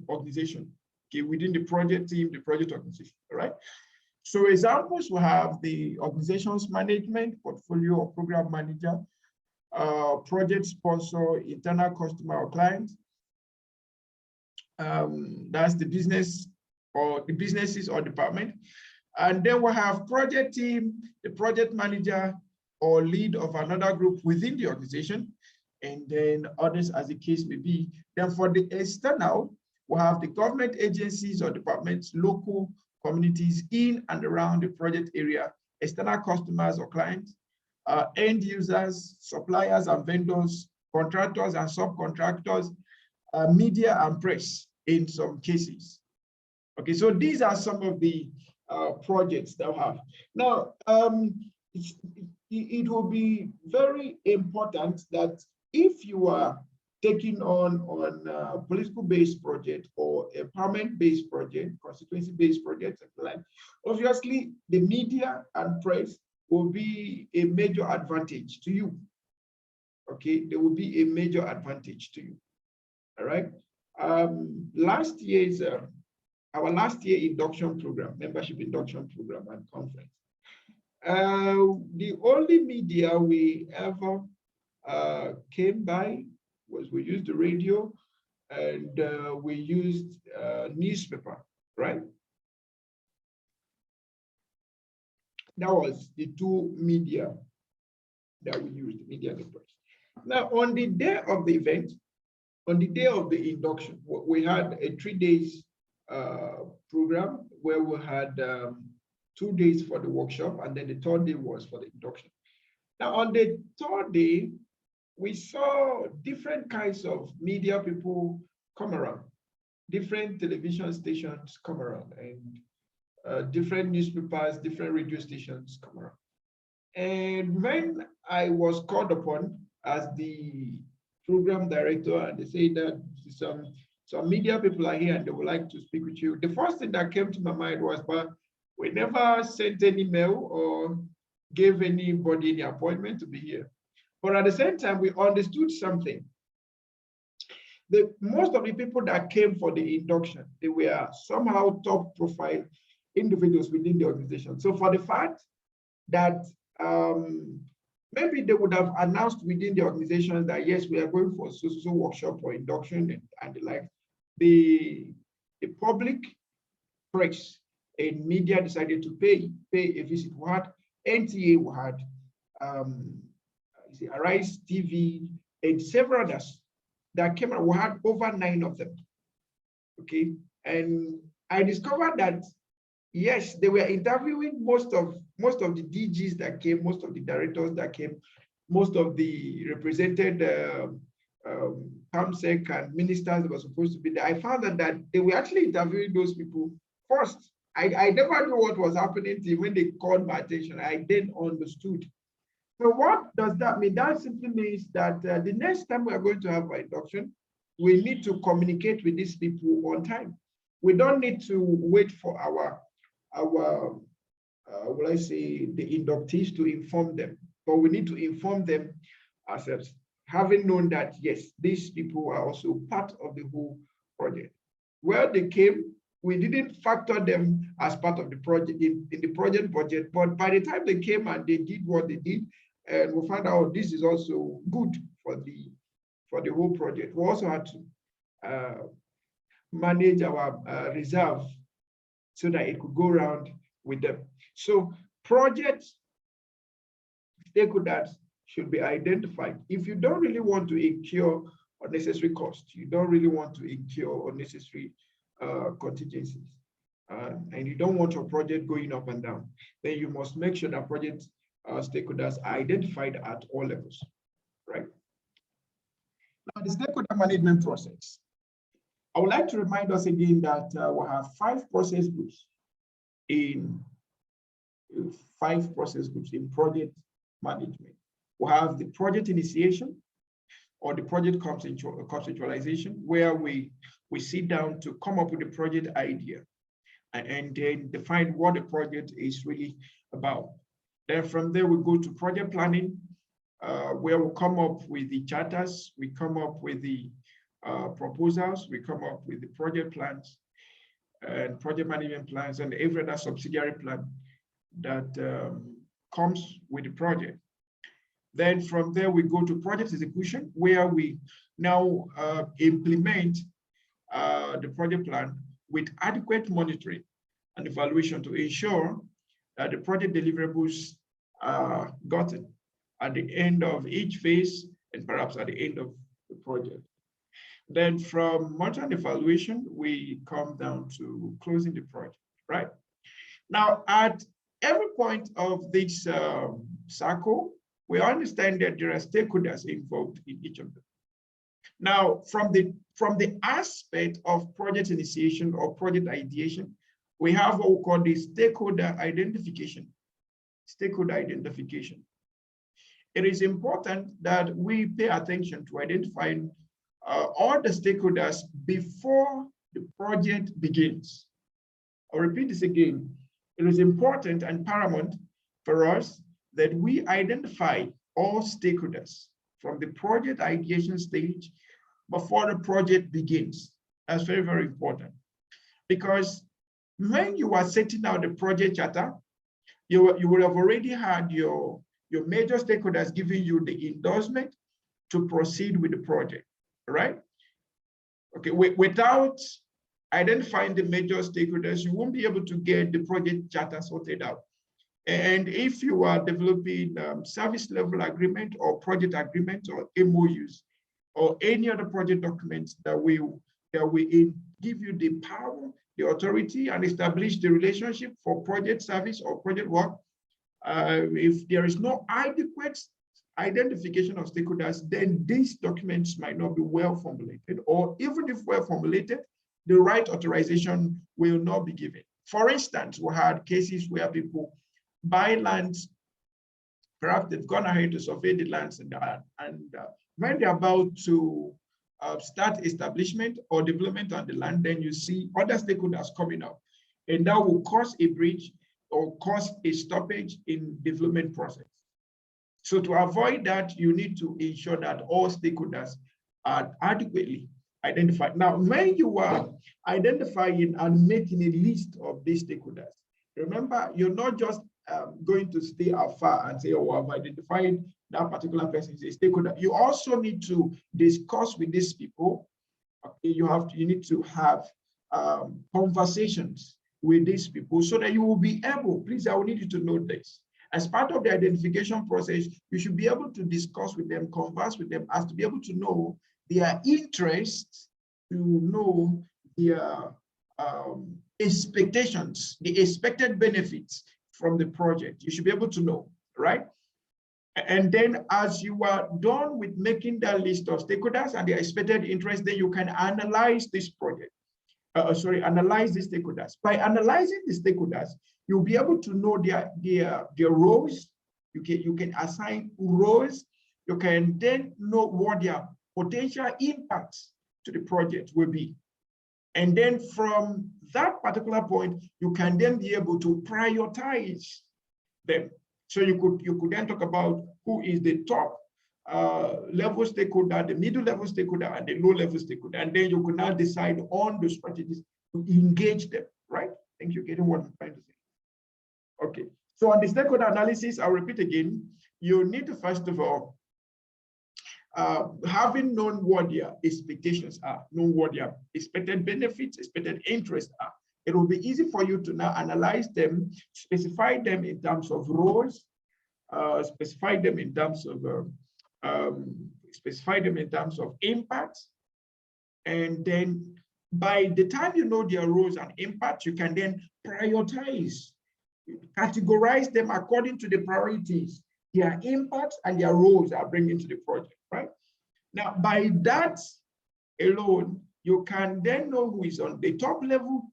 organization, okay, within the project team, the project organization, all right? So examples, we have the organization's management, portfolio or program manager, project sponsor, internal customer or client. That's the business or the businesses or department. And then we have project team, the project manager or lead of another group within the organization, and then others as the case may be. Then for the external, we have the government agencies or departments, local communities in and around the project area, external customers or clients, end users, suppliers and vendors, contractors and subcontractors, media and press in some cases. Okay, so these are some of the projects that we have. Now, it will be very important that if you are taking on a political-based project or a permanent-based project, constituency-based project, like, obviously the media and press will be a major advantage to you. Okay, there will be a major advantage to you. All right. Last year's our last year induction program, membership induction program and conference. The only media we ever came by was we used the radio and we used newspaper, right? That was the two media that we used, media and the press. Now, on the day of the event, on the day of the induction, we had a 3 days program where we had 2 days for the workshop, and then the third day was for the induction. Now, on the third day, we saw different kinds of media people come around, different television stations come around, and different newspapers, different radio stations come around. And when I was called upon as the program director, and they say that some media people are here and they would like to speak with you, the first thing that came to my mind was, but we never sent any mail or gave anybody any appointment to be here. But at the same time, we understood something. Most of the people that came for the induction, they were somehow top profile individuals within the organization. So for the fact that maybe they would have announced within the organization that, yes, we are going for so workshop or induction and the like, the public press and media decided to pay a visit. We had NTA, we had Arise TV, and several others that came out. We had over 9 of them. Okay, and I discovered that yes, they were interviewing most of the DGs that came, most of the directors that came, most of the represented CAPMP and ministers that were supposed to be there. I found that they were actually interviewing those people first. I never knew what was happening till when they called my attention. I then understood. So what does that mean? That simply means that the next time we are going to have our induction, we need to communicate with these people on time. We don't need to wait for our will I say, the inductees to inform them, but we need to inform them ourselves, having known that, yes, these people are also part of the whole project. Where they came, we didn't factor them as part of the project in the project budget, but by the time they came and they did what they did, and we found out this is also good for the whole project. We also had to manage our reserve so that it could go around with them. So project stakeholders should be identified. If you don't really want to incur unnecessary costs, you don't really want to incur unnecessary contingencies, and you don't want your project going up and down, then you must make sure that project stakeholders are identified at all levels, right? Now, the stakeholder management process. I would like to remind us again that we have 5 process groups in project management. We have the project initiation or the project conceptualization, where we sit down to come up with a project idea and then define what the project is really about. Then from there, we go to project planning, where we come up with the charters, we come up with the proposals, we come up with the project plans and project management plans and every other subsidiary plan that comes with the project. Then from there, we go to project execution, where we now implement the project plan with adequate monitoring and evaluation to ensure that the project deliverables are gotten at the end of each phase and perhaps at the end of the project. Then from monitoring and evaluation, we come down to closing the project, right? Now, at every point of this cycle, we understand that there are stakeholders involved in each of them. Now, from the aspect of project initiation or project ideation, we have what we call the stakeholder identification. Stakeholder identification. It is important that we pay attention to identifying all the stakeholders before the project begins. I'll repeat this again. It is important and paramount for us that we identify all stakeholders from the project ideation stage before the project begins. That's very, very important. Because when you are setting out the project charter, you will have already had your major stakeholders giving you the endorsement to proceed with the project, right? Okay, without identifying the major stakeholders, you won't be able to get the project charter sorted out. And if you are developing service level agreement or project agreement or MOUs or any other project documents that will give you the power, the authority, and establish the relationship for project service or project work, if there is no adequate identification of stakeholders, then these documents might not be well formulated, or even if well formulated, the right authorization will not be given. For instance, we had cases where people buy lands, perhaps they've gone ahead to survey the lands, and when they're about to start establishment or development on the land, then you see other stakeholders coming up, and that will cause a breach or cause a stoppage in development process. So to avoid that, you need to ensure that all stakeholders are adequately identified. Now, when you are identifying and making a list of these stakeholders, remember, you're not just going to stay afar and say, oh, I've identified that particular person as a stakeholder. You also need to discuss with these people. Okay, you need to have conversations with these people so that you will be able, please, I will need you to know this. As part of the identification process, you should be able to discuss with them, converse with them, as to be able to know their interests, to know their expectations, the expected benefits from the project. You should be able to know, right? And then as you are done with making that list of stakeholders and their expected interest, then you can analyze this project. Analyze the stakeholders. By analyzing the stakeholders, you'll be able to know their roles. You can assign roles. You can then know what their potential impacts to the project will be. And then from that particular point, you can then be able to prioritize them. So you could then talk about who is the top level stakeholder, the middle level stakeholder, and the low level stakeholder. And then you could now decide on the strategies to engage them, right? I think you're getting what I'm trying to say. Okay, so on the stakeholder analysis, I'll repeat again, you need to first of all, having known what their expectations are, know what their expected benefits, expected interests are, it will be easy for you to now analyze them, specify them in terms of roles, specify them in terms of impacts, and then by the time you know their roles and impacts, you can then prioritize categorize them according to the priorities, their impacts, and their roles are bringing to the project, right? Now, by that alone, you can then know who is on the top level,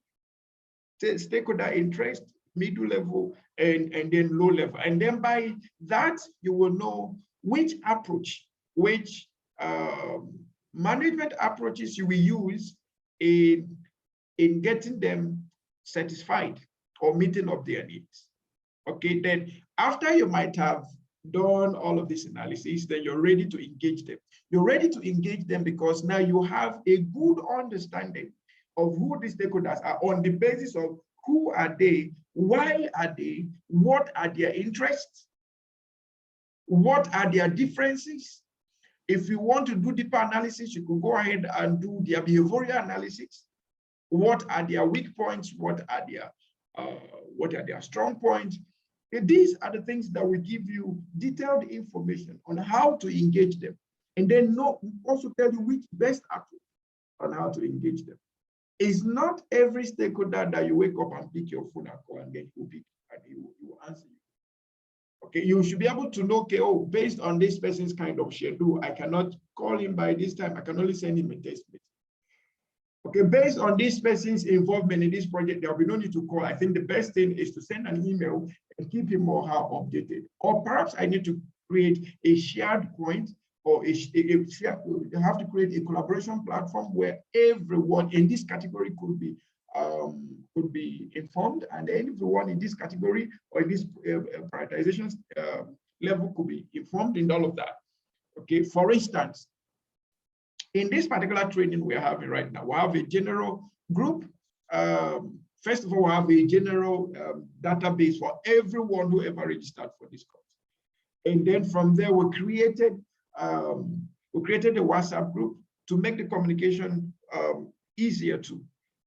stakeholder interest, middle level, and then low level. And then by that, you will know which approach, which management approaches you will use in getting them satisfied or meeting up their needs. Okay, then after you might have done all of this analysis, then you're ready to engage them. You're ready to engage them because now you have a good understanding of who the stakeholders are on the basis of who are they, why are they, what are their interests, what are their differences. If you want to do deeper analysis, you could go ahead and do their behavioral analysis. What are their weak points? What are their strong points? And these are the things that will give you detailed information on how to engage them, and then also tell you which best approach on how to engage them. It's not every stakeholder that you wake up and pick your phone and call and then you pick and he will answer you. Okay, you should be able to know, okay, oh, based on this person's kind of schedule, I cannot call him by this time. I can only send him a text message. Okay, based on this person's involvement in this project, there will be no need to call. I think the best thing is to send an email and keep him or her updated. Or perhaps I need to create a shared point, or you have to create a collaboration platform where everyone in this category could be informed, and everyone in this category or in this prioritization level could be informed in all of that. Okay, for instance, in this particular training we're having right now, we have a general group. First of all, we have a general database for everyone who ever registered for this course. And then from there, we created a WhatsApp group to make the communication easier too.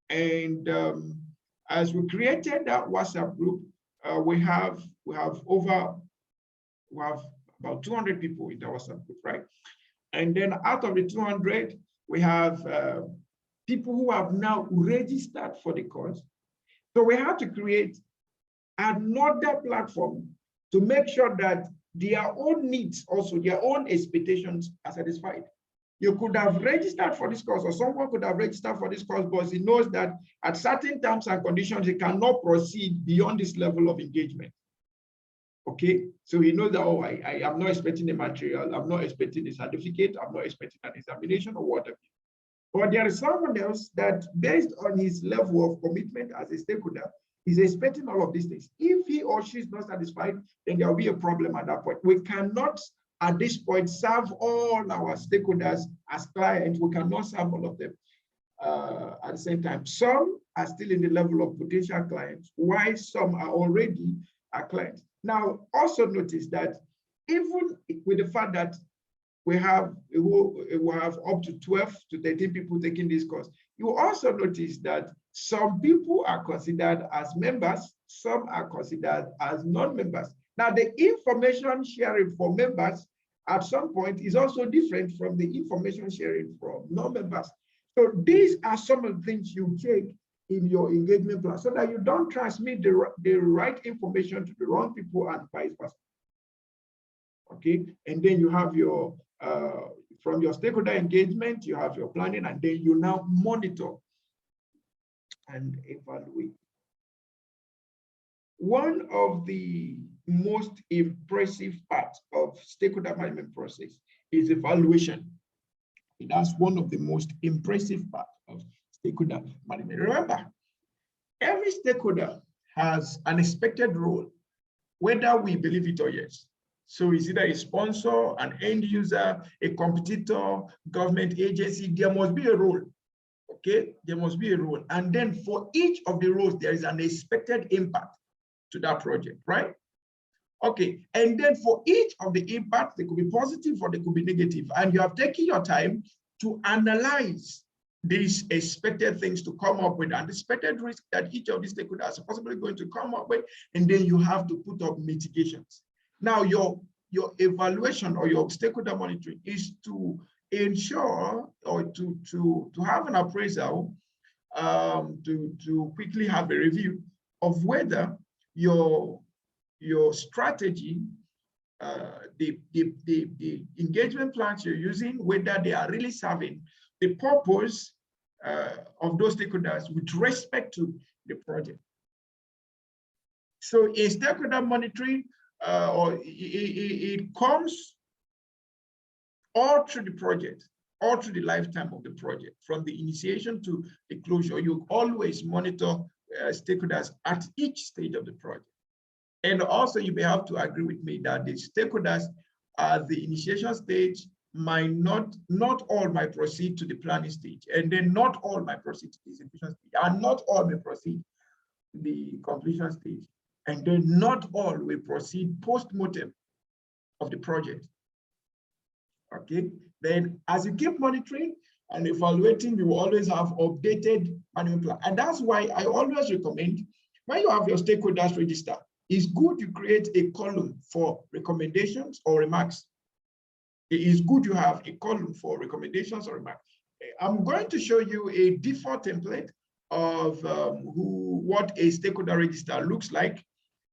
And as we created that WhatsApp group, we have about 200 people in the WhatsApp group, right? And then out of the 200, we have people who have now registered for the course. So we have to create another platform to make sure that their own needs, also their own expectations, are satisfied. You could have registered for this course, or someone could have registered for this course, but he knows that at certain terms and conditions, he cannot proceed beyond this level of engagement. Okay, so he knows that, oh, I am not expecting a material, I'm not expecting a certificate, I'm not expecting an examination or whatever. But there is someone else that, based on his level of commitment as a stakeholder, is expecting all of these things. If he or she is not satisfied, then there will be a problem at that point. We cannot, at this point, serve all our stakeholders as clients. We cannot serve all of them at the same time. Some are still in the level of potential clients, while some are already our clients. Now, also notice that even with the fact that we have up to 12 to 13 people taking this course, you also notice that some people are considered as members, some are considered as non-members. Now, the information sharing for members at some point is also different from the information sharing from non-members. So these are some of the things you take in your engagement plan so that you don't transmit the right information to the wrong people and vice versa. Okay, and then you have your, from your stakeholder engagement, you have your planning, and then you now monitor and evaluate. One of the most impressive parts of stakeholder management process is evaluation. That's one of the most impressive parts of stakeholder management. Remember, every stakeholder has an expected role, whether we believe it or yes. So it's either a sponsor, an end user, a competitor, government agency, there must be a role. Okay, there must be a role. And then for each of the roles, there is an expected impact to that project, right? Okay, and then for each of the impacts, they could be positive or they could be negative. And you have taken your time to analyze these expected things to come up with anticipated risk that each of these stakeholders are possibly going to come up with, and then you have to put up mitigations. Now, your evaluation or your stakeholder monitoring is to ensure or to have an appraisal, to quickly have a review of whether your strategy, the engagement plans you're using, whether they are really serving the purpose of those stakeholders with respect to the project. So in stakeholder monitoring, it comes all through the project, all through the lifetime of the project, from the initiation to the closure. You always monitor stakeholders at each stage of the project. And also you may have to agree with me that the stakeholders at the initiation stage might not all might proceed to the planning stage, and then not all might proceed to the execution stage, and not all may proceed to the completion stage, and then not all will proceed post-mortem of the project. Okay, then as you keep monitoring and evaluating, you will always have updated management plan. And that's why I always recommend, when you have your stakeholders register, it's good you create a column for recommendations or remarks. It is good you have a column for recommendations or remarks. I'm going to show you a default template of what a stakeholder register looks like,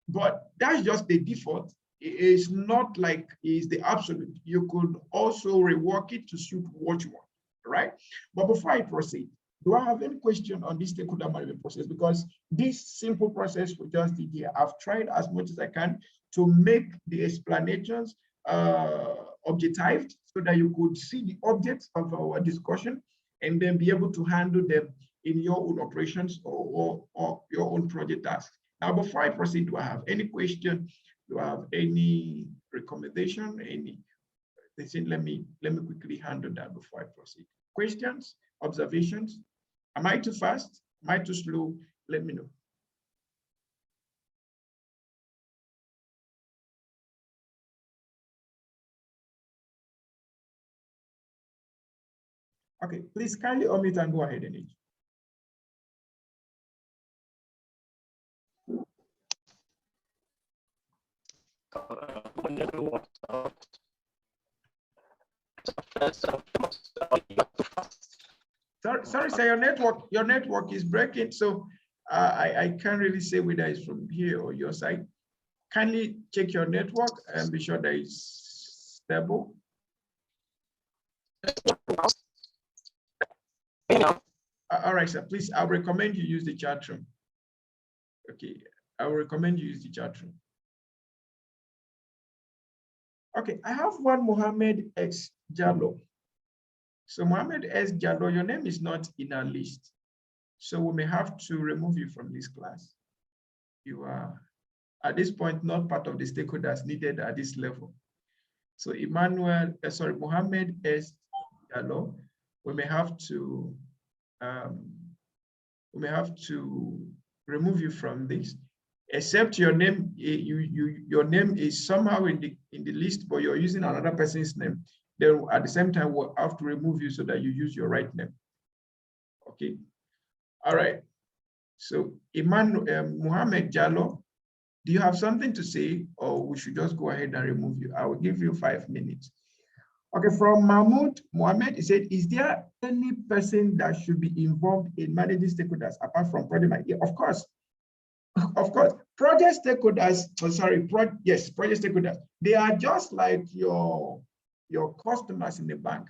but that's just the default. It's not like it's the absolute. You could also rework it to suit what you want, right? But before I proceed, do I have any question on this stakeholder management process? Because this simple process we just did here, I've tried as much as I can to make the explanations objectived so that you could see the objects of our discussion and then be able to handle them in your own operations or your own project tasks. Now, before I proceed, do I have any question? Do I have any recommendation? Let me quickly handle that before I proceed. Questions, observations? Am I too fast? Am I too slow? Let me know. Okay, please kindly unmute and go ahead, Enid. Sorry, sir, your network is breaking, so I can't really say whether it's from here or your side. Kindly check your network and be sure that it's stable. All right, sir, please, I recommend you use the chat room. Okay, I will recommend you use the chat room. Okay, I have one Mohammed X Jallo. So Mohammed S. Jallo, your name is not in our list. So we may have to remove you from this class. You are, at this point, not part of the stakeholders needed at this level. So Mohammed S. Jallo, we may have to remove you from this, except your name, your name is somehow in the list, but you're using another person's name. Then at the same time, we'll have to remove you so that you use your right name. Okay. All right. So Mohammed Jallo, do you have something to say, or we should just go ahead and remove you? I will give you 5 minutes. Okay, from Mahmoud Mohammed, he said, is there any person that should be involved in managing stakeholders apart from project manager? Yeah, of course. Of course, project stakeholders, project stakeholders, they are just like your customers in the bank,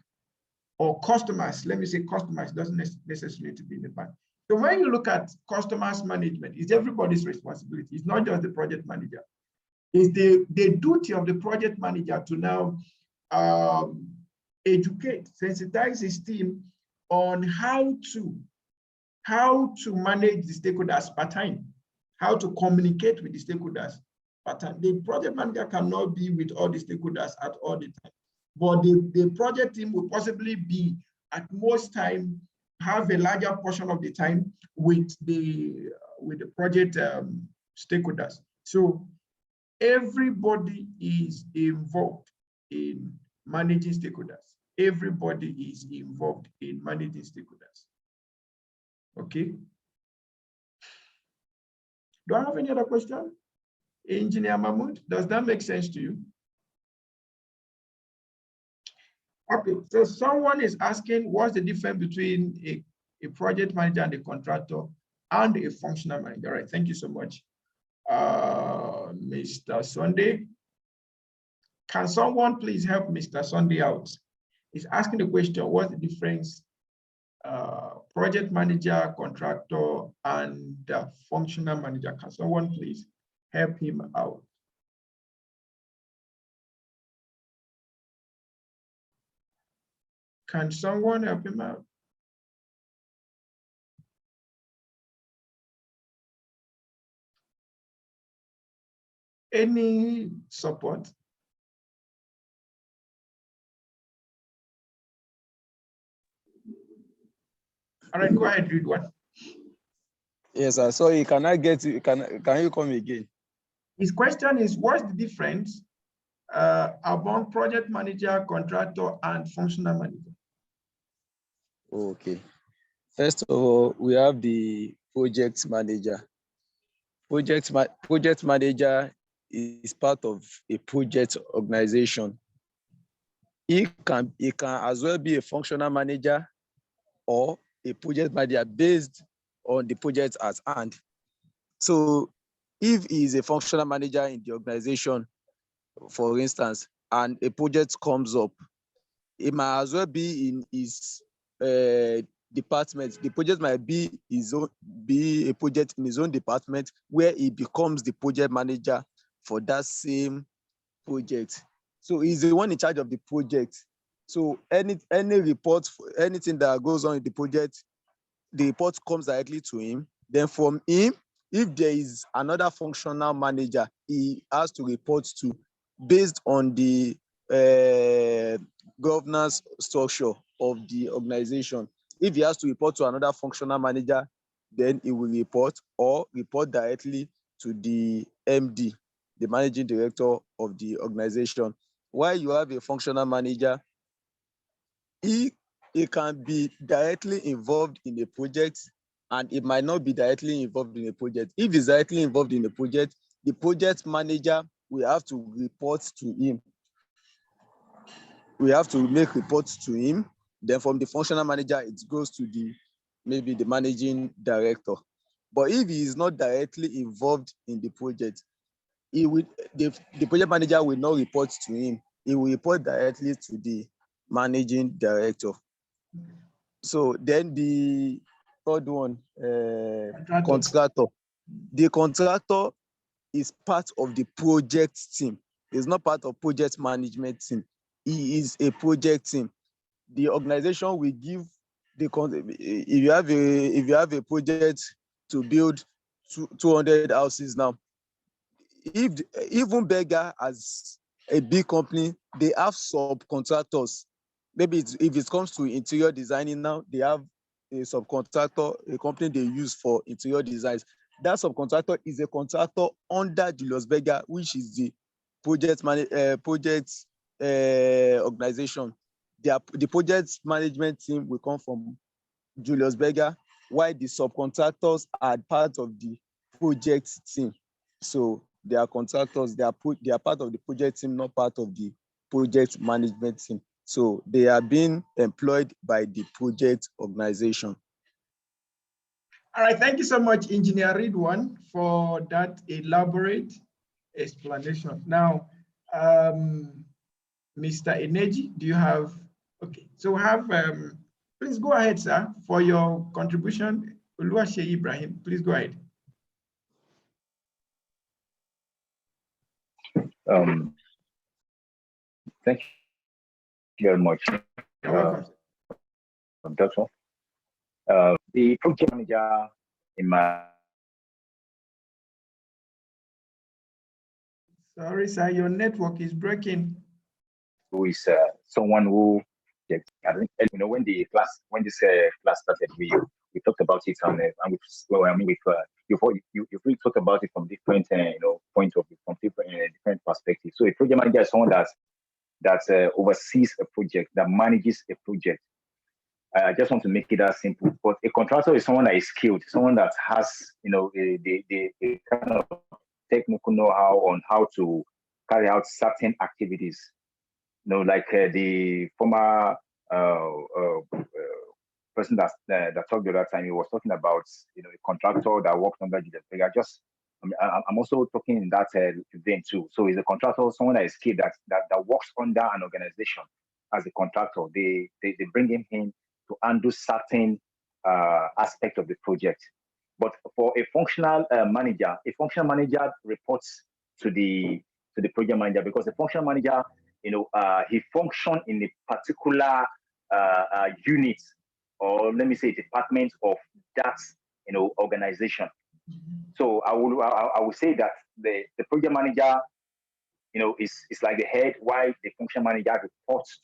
or customers, let me say customers, doesn't necessarily to be in the bank. So when you look at customers management, it's everybody's responsibility. It's not just the project manager. It's the duty of the project manager to now educate, sensitize his team on how to manage the stakeholders per time, how to communicate with the stakeholders per time. The project manager cannot be with all the stakeholders at all the time, but the project team will possibly be at most time, have a larger portion of the time with the project stakeholders. So everybody is involved in managing stakeholders. Everybody is involved in managing stakeholders. Okay. Do I have any other question? Engineer Mahmoud, does that make sense to you? Okay, so someone is asking what's the difference between a project manager and a contractor and a functional manager. All right, thank you so much. Mr. Sunday. Can someone please help Mr. Sunday out? He's asking the question, what's the difference project manager, contractor, and functional manager? Can someone please help him out? Can someone help him out? Any support? All right, go ahead, read one. Yes, sir. Sorry, can I get you? Can you come again? His question is, what's the difference among project manager, contractor, and functional manager? Okay. First of all, we have the project manager. Project manager is part of a project organization. It can as well be a functional manager or a project manager based on the project at hand. So if he is a functional manager in the organization, for instance, and a project comes up, it might as well be in his department. The project might be a project in his own department where he becomes the project manager for that same project. So he's the one in charge of the project. So any report, anything that goes on in the project, the report comes directly to him. Then from him, if there is another functional manager, he has to report to based on the governance structure of the organization. If he has to report to another functional manager, then he will report directly to the MD, the managing director of the organization. While you have a functional manager, he can be directly involved in a project and it might not be directly involved in a project. If he's directly involved in a project, the project manager will have to report to him. We have to make reports to him. Then from the functional manager, it goes to maybe the managing director. But if he is not directly involved in the project, the project manager will not report to him. He will report directly to the managing director. So then the third one, contractor. The contractor is part of the project team. He's not part of project management team. He is a project team. The organization will give if you have a project to build 200 houses now, even Beggar as a big company, they have subcontractors. Maybe if it comes to interior designing now, they have a subcontractor, a company they use for interior designs. That subcontractor is a contractor under Julius Berger, which is the project organization. The project management team will come from Julius Berger, while the subcontractors are part of the project team. So they are contractors, they are part of the project team, not part of the project management team. So they are being employed by the project organization. All right, thank you so much, Engineer Ridwan, for that elaborate explanation. Now, Mr. Eneji, do you have, okay, so we have, please go ahead, sir, for your contribution. Oluwase Ibrahim, please go ahead. Thank you very much. You're welcome. Doctor. The project manager in my... Sorry, sir, your network is breaking. Who is someone who, you know, when this class started, we talked about it and you've really talked about it from different point of view, from different perspectives. So a project manager is someone that oversees a project, that manages a project. I just want to make it that simple. But a contractor is someone that is skilled, someone that has, the kind of technical know-how on how to carry out certain activities. Like the former person that talked the other time, he was talking about, a contractor that worked under Julius Berger. Just I'm also talking in that vein too. So is a contractor someone that is skilled that works under an organization as a contractor? They bring him in to undo certain aspect of the project. But for a functional manager reports to the project manager, because the functional manager, he functions in a particular unit, or let me say department of that organization. So I would say that the project manager, is like the head, while the function manager reports.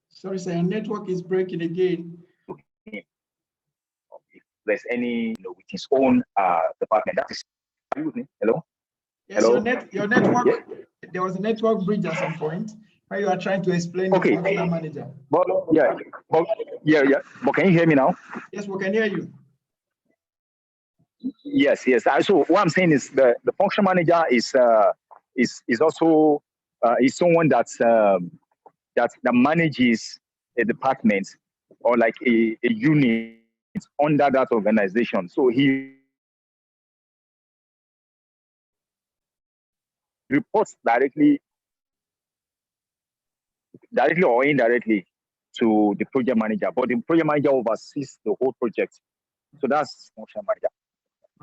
Sorry, sir, your network is breaking again. If there's any, with his own department. That is. Are you with me? Hello. Yes, hello? Your network. Yeah. There was a network bridge at some point where you are trying to explain the functional manager. But yeah. But can you hear me now? Yes, we can hear you. Yes. So what I'm saying is the function manager is also is someone that manages a department or like a unit under that organization. So he reports directly or indirectly to the project manager, but the project manager oversees the whole project. So that's function manager.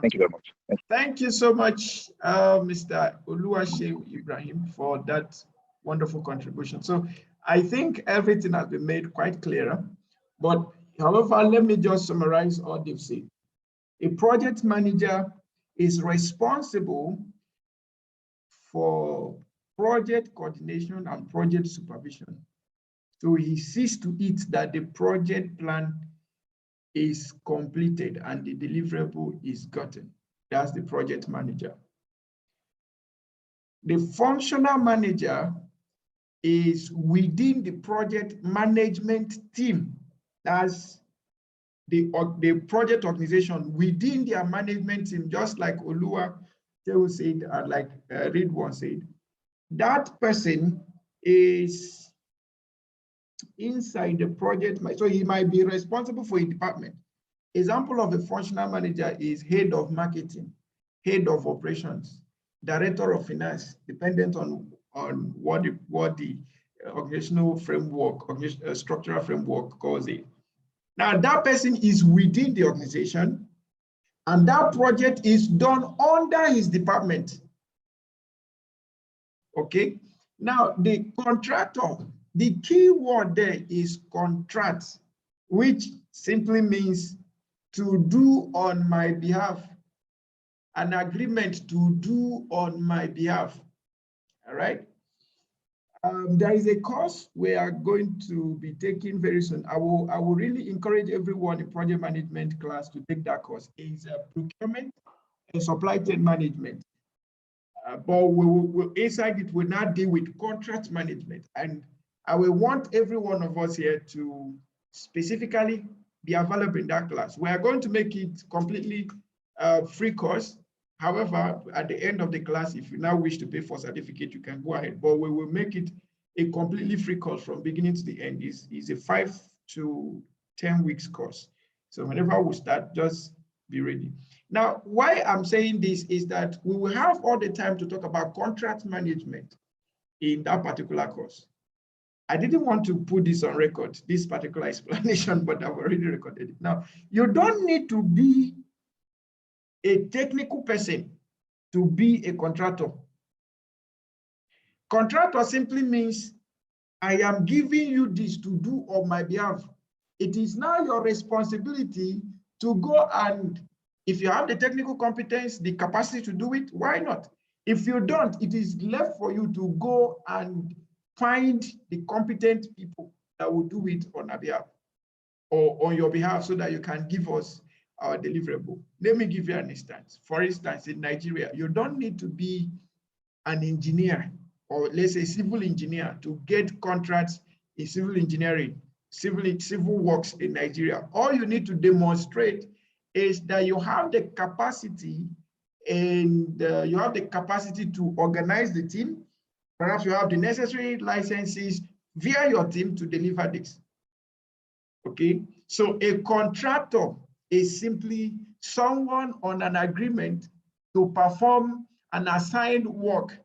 Thank you very much. Thank you so much, Mr. Oluwase Ibrahim, for that wonderful contribution. So I think everything has been made quite clearer, but however, let me just summarize all they've said. A project manager is responsible for project coordination and project supervision. So he sees to it that the project plan is completed and the deliverable is gotten. That's the project manager. The functional manager is within the project management team. That's the project organization within their management team, just like Olua said, and like Ridwan said. That person is inside the project, so he might be responsible for a department. Example of a functional manager is head of marketing, head of operations, director of finance, dependent on what the organizational framework, structural framework calls it. Now that person is within the organization, and that project is done under his department. Okay. Now the contractor, the key word there is contract, which simply means to do on my behalf, an agreement to do on my behalf. All right. There is a course we are going to be taking very soon. I will really encourage everyone in project management class to take that course. It's procurement and supply chain management. But inside it will not deal with contract management. And I will want every one of us here to specifically be available in that class. We are going to make it completely free course. However, at the end of the class, if you now wish to pay for certificate, you can go ahead. But we will make it a completely free course from beginning to the end. It's a 5 to 10 weeks course. So whenever we start, just be ready. Now, why I'm saying this is that we will have all the time to talk about contract management in that particular course. I didn't want to put this on record, this particular explanation, but I've already recorded it. Now, you don't need to be a technical person to be a contractor. Contractor simply means I am giving you this to do on my behalf. It is now your responsibility to go, and if you have the technical competence, the capacity to do it, why not? If you don't, it is left for you to go and find the competent people that will do it on our behalf or on your behalf so that you can give us our deliverable. Let me give you an instance. For instance, in Nigeria, you don't need to be an engineer or let's say civil engineer to get contracts in civil engineering, civil works in Nigeria. All you need to demonstrate is that you have the capacity and you have the capacity to organize the team. Perhaps you have the necessary licenses via your team to deliver this. Okay, so a contractor is simply someone on an agreement to perform an assigned work,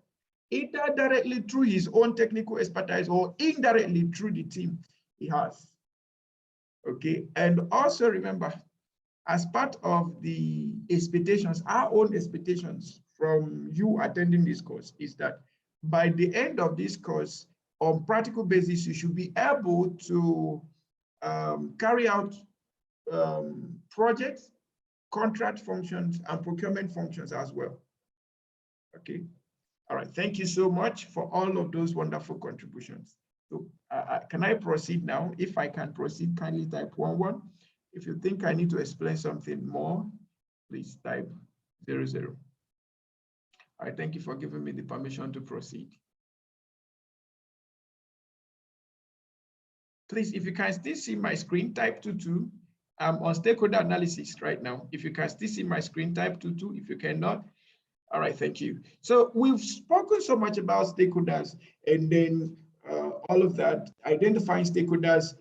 either directly through his own technical expertise or indirectly through the team he has. Okay, and also remember, as part of the expectations, our own expectations from you attending this course is that by the end of this course, on practical basis, you should be able to carry out projects, contract functions, and procurement functions as well. Okay. All right. Thank you so much for all of those wonderful contributions. So can I proceed now? If I can proceed, kindly type 11. If you think I need to explain something more, please type 00. All right. Thank you for giving me the permission to proceed. Please, if you can still see my screen, type 22. I'm on stakeholder analysis right now. If you can still see my screen, type 22. If you cannot, all right, thank you. So we've spoken so much about stakeholders and then all of that, identifying stakeholders,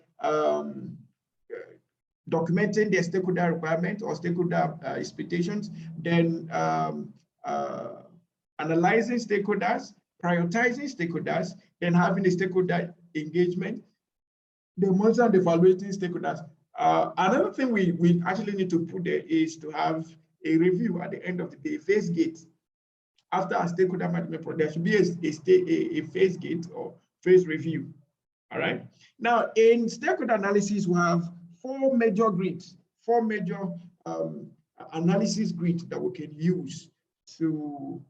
documenting their stakeholder requirements or stakeholder expectations, then analyzing stakeholders, prioritizing stakeholders, then having a stakeholder engagement, the monitoring and evaluating stakeholders. Another thing we actually need to put there is to have a review at the end of the day, phase gate. After a stakeholder management project, there should be a phase gate or phase review. All right. Now, in stakeholder analysis, we have four major grids, four major analysis grids that we can use to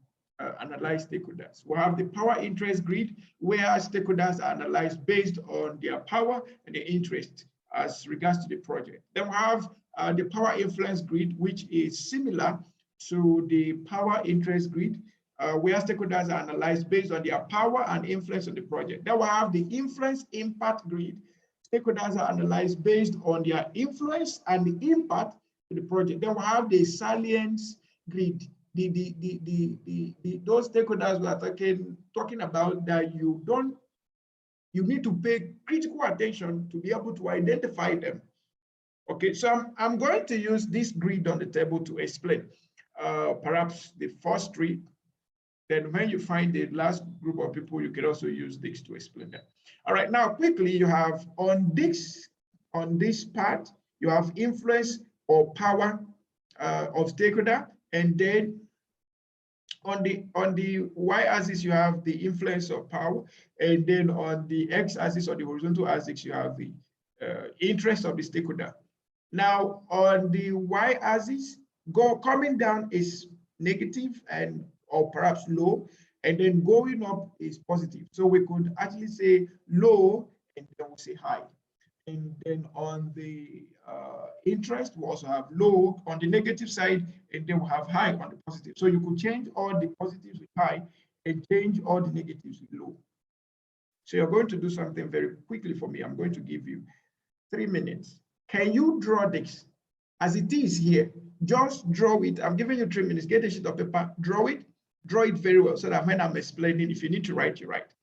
analyze stakeholders. We have the power interest grid, where stakeholders are analyzed based on their power and their interest as regards to the project. Then we have the power influence grid, which is similar to the power interest grid, where stakeholders are analyzed based on their power and influence on the project. Then we have the influence impact grid. Stakeholders are analyzed based on their influence and the impact to the project. Then we have the salience grid. Those stakeholders we are talking about that you need to pay critical attention to be able to identify them. Okay, so I'm going to use this grid on the table to explain perhaps the first three. Then when you find the last group of people, you can also use this to explain that. All right, now quickly, you have on this part, you have influence or power of stakeholder, and then on the y-axis, you have the influence of power, and then on the x-axis or the horizontal axis, you have the interest of the stakeholder. Now, on the y-axis, coming down is negative or perhaps low, and then going up is positive. So we could actually say low, and then we'll say high. And then on the interest, we also have low on the negative side, and then we have high on the positive. So you could change all the positives with high and change all the negatives with low. So you're going to do something very quickly for me. I'm going to give you 3 minutes. Can you draw this as it is here? Just draw it. I'm giving you 3 minutes. Get a sheet of paper, draw it very well so that when I'm explaining, if you need to write, you write.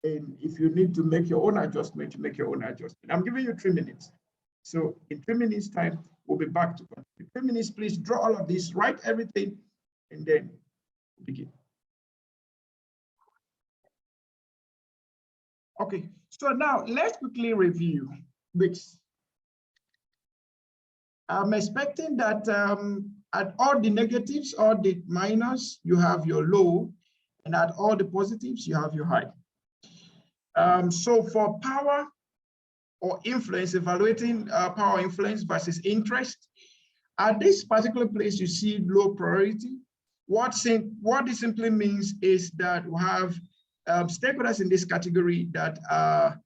And if you need to make your own adjustment, you make your own adjustment. I'm giving you 3 minutes. So in 3 minutes time, we'll be back to continue. 3 minutes, please draw all of this, write everything, and then begin. Okay, so now let's quickly review this. I'm expecting that at all the negatives or the minus, you have your low, and at all the positives, you have your high. So for power or influence, evaluating power influence versus interest, at this particular place, you see low priority. What this simply means is that we have stakeholders in this category that are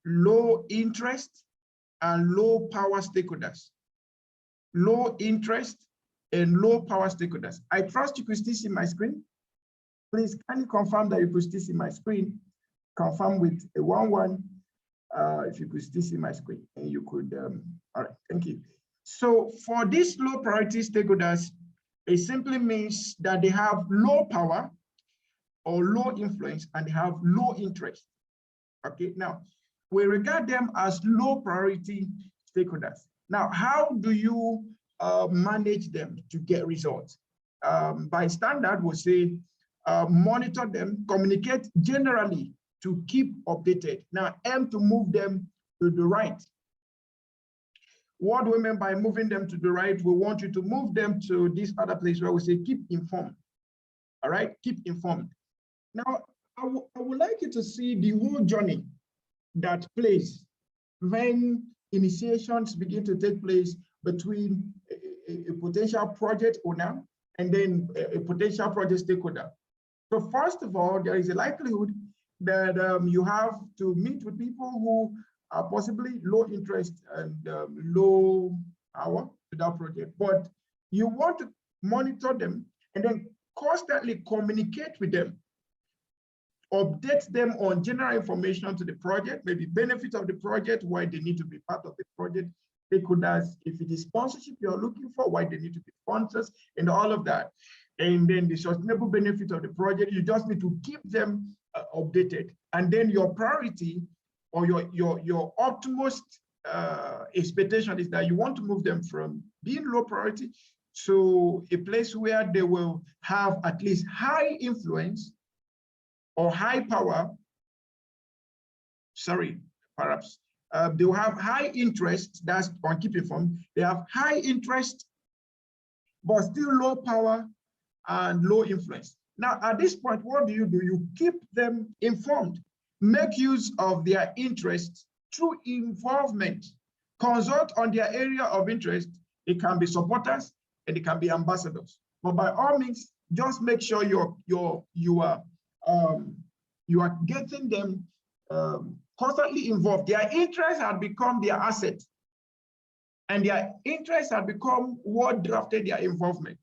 low interest and low power stakeholders. Low interest and low power stakeholders. I trust you could still see my screen. Please, can you confirm that you could still see my screen? Confirm with a 11 if you could still see my screen, and you could, all right, thank you. So for these low priority stakeholders, it simply means that they have low power or low influence and they have low interest. Okay, now we regard them as low priority stakeholders. Now, how do you manage them to get results? By standard, we'll say monitor them, communicate generally to keep updated. Now, M, to move them to the right. What do we mean by moving them to the right? We want you to move them to this other place where we say keep informed. All right, keep informed. Now, I would like you to see the whole journey that plays when initiations begin to take place between a potential project owner and then a potential project stakeholder. So first of all, there is a likelihood that you have to meet with people who are possibly low interest and low power to that project, but you want to monitor them and then constantly communicate with them, update them on general information to the project, maybe benefits of the project, why they need to be part of the project, stakeholders, if it is sponsorship you're looking for, why they need to be sponsors, and all of that. And then the sustainable benefit of the project, you just need to keep them updated. And then your priority or your utmost expectation is that you want to move them from being low priority to a place where they will have at least high influence or high power, perhaps they will have high interest, that's on keep informed. They have high interest, but still low power and low influence. Now, at this point, what do? You keep them informed, make use of their interests through involvement, consult on their area of interest. It can be supporters and it can be ambassadors. But by all means, just make sure you are getting them constantly involved. Their interests have become their asset, and their interests have become what drafted their involvement.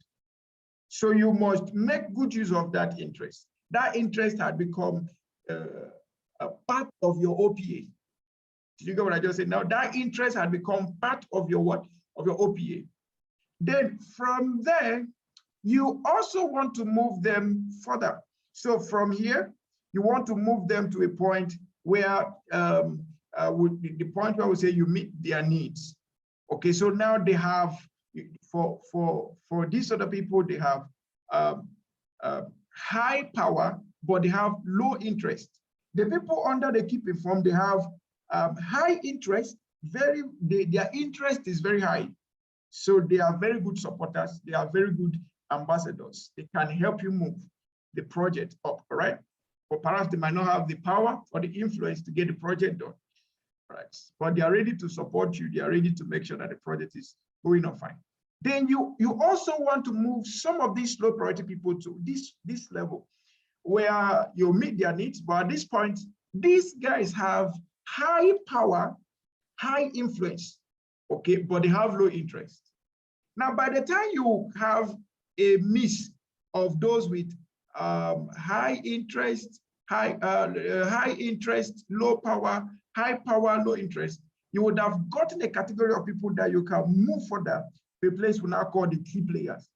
So you must make good use of that interest. That interest had become a part of your OPA. Did you get what I just said? Now that interest had become part of your what? Of your OPA. Then from there, you also want to move them further. So from here, you want to move them to a point where the point where we say you meet their needs. Okay, so now they have, for these other people, they have high power, but they have low interest. The people under the keep informed, they have high interest, their interest is very high. So they are very good supporters, they are very good ambassadors. They can help you move the project up, all right? But perhaps they might not have the power or the influence to get the project done, right? But they are ready to support you. They are ready to make sure that the project is going on fine. Then you also want to move some of these low priority people to this level where you meet their needs. But at this point, these guys have high power, high influence, okay, but they have low interest. Now, by the time you have a mix of those with high interest, low power, high power, low interest, you would have gotten a category of people that you can move further to a place we now call the key players.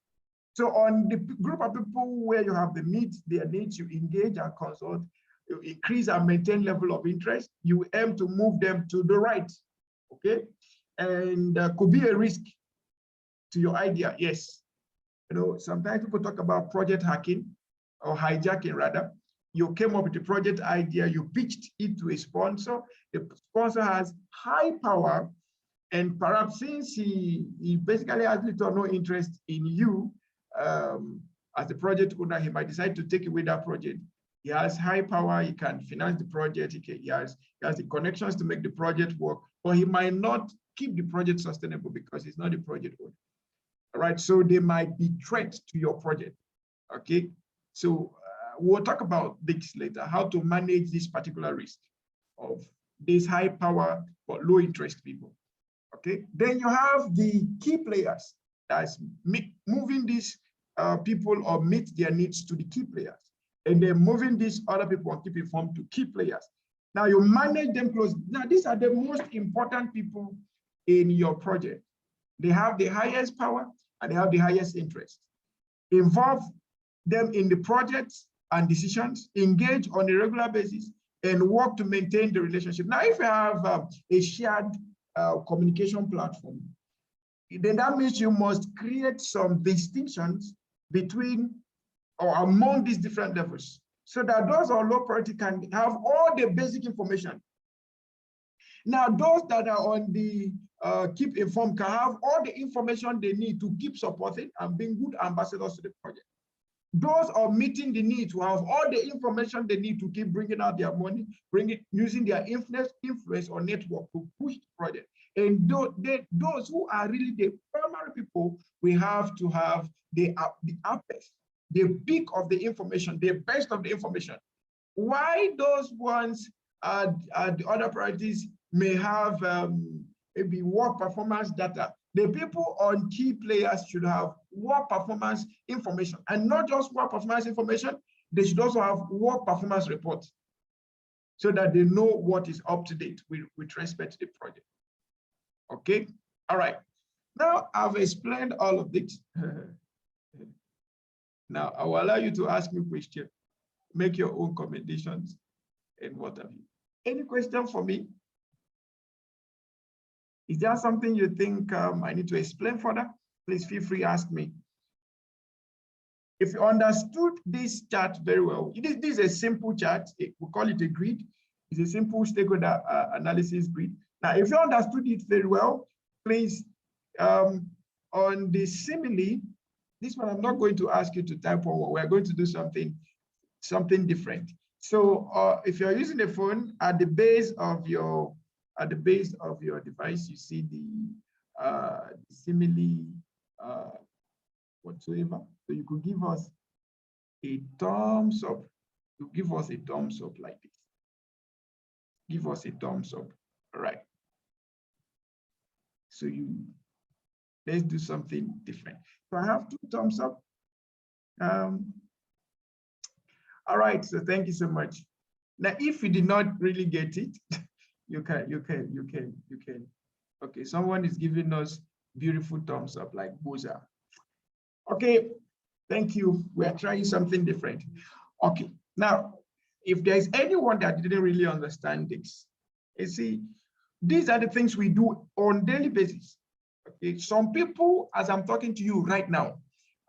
So on the group of people where you have the meet their needs, you engage and consult, you increase and maintain level of interest, you aim to move them to the right, okay? And could be a risk to your idea, yes. You know, sometimes people talk about project hacking or hijacking rather. You came up with a project idea, you pitched it to a sponsor. The sponsor has high power, and perhaps since he basically has little or no interest in you as the project owner, he might decide to take away that project. He has high power, he can finance the project, he has the connections to make the project work, but he might not keep the project sustainable because he's not a project owner. All right, so they might be threats to your project, okay? So we'll talk about this later, how to manage this particular risk of these high power but low interest people, okay? Then you have the key players, that's moving these people or meet their needs to the key players, and then moving these other people and keep informed to key players. Now you manage them close. Now these are the most important people in your project. They have the highest power and they have the highest interest. Involve them in the projects and decisions, engage on a regular basis, and work to maintain the relationship. Now, if you have a shared communication platform, then that means you must create some distinctions between or among these different levels, so that those on low priority can have all the basic information. Now, those that are on the keep informed can have all the information they need to keep supporting and being good ambassadors to the project. Those are meeting the needs will have all the information they need to keep bringing out their money, using their influence or network to push the project. And those who are really the primary people, we have to have the apex, the peak of the information, the best of the information. Why those ones are the other priorities may have maybe work performance data. The people on key players should have work performance information, and not just work performance information, they should also have work performance reports so that they know what is up to date with respect to the project. Okay, all right. Now I've explained all of this. Now I will allow you to ask me questions, make your own commendations, and what have you. Any question for me? Is there something you think I need to explain further? Please feel free to ask me. If you understood this chart very well, this is a simple chart. We call it a grid. It's a simple stakeholder analysis grid. Now, if you understood it very well, please, on the simile, this one I'm not going to ask you to type on. We're going to do something different. So if you're using a phone, at the base of your device, you see the simile whatsoever. So you could give us a thumbs up. You give us a thumbs up like this. Give us a thumbs up. All right. So let's do something different. So I have 2 thumbs up. All right. So thank you so much. Now, if you did not really get it, you can. Okay, someone is giving us beautiful thumbs up like Boza. Okay, thank you. We are trying something different. Okay, now, if there's anyone that didn't really understand this, you see, these are the things we do on daily basis. Okay, some people, as I'm talking to you right now,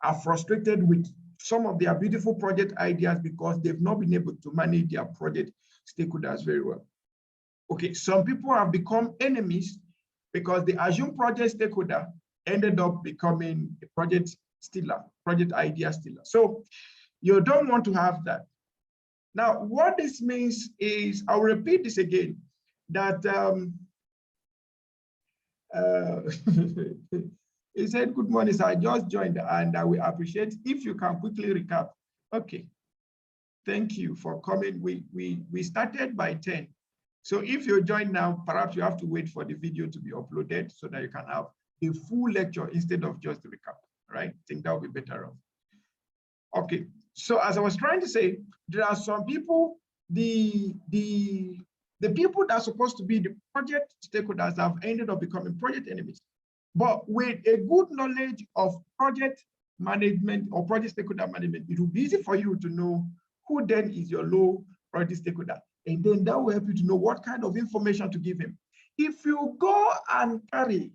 are frustrated with some of their beautiful project ideas because they've not been able to manage their project stakeholders very well. Okay, some people have become enemies because the assumed project stakeholder ended up becoming a project stealer, project idea stealer. So you don't want to have that. Now, what this means is, I'll repeat this again, that he said, good morning, sir. I just joined and I will appreciate if you can quickly recap. Okay, thank you for coming. We started by 10. So if you join now, perhaps you have to wait for the video to be uploaded so that you can have a full lecture instead of just the recap, right? I think that would be better off. Okay, so as I was trying to say, there are some people, the people that are supposed to be the project stakeholders have ended up becoming project enemies. But with a good knowledge of project management or project stakeholder management, it will be easy for you to know who then is your low priority stakeholder. And then that will help you to know what kind of information to give him. If you go and carry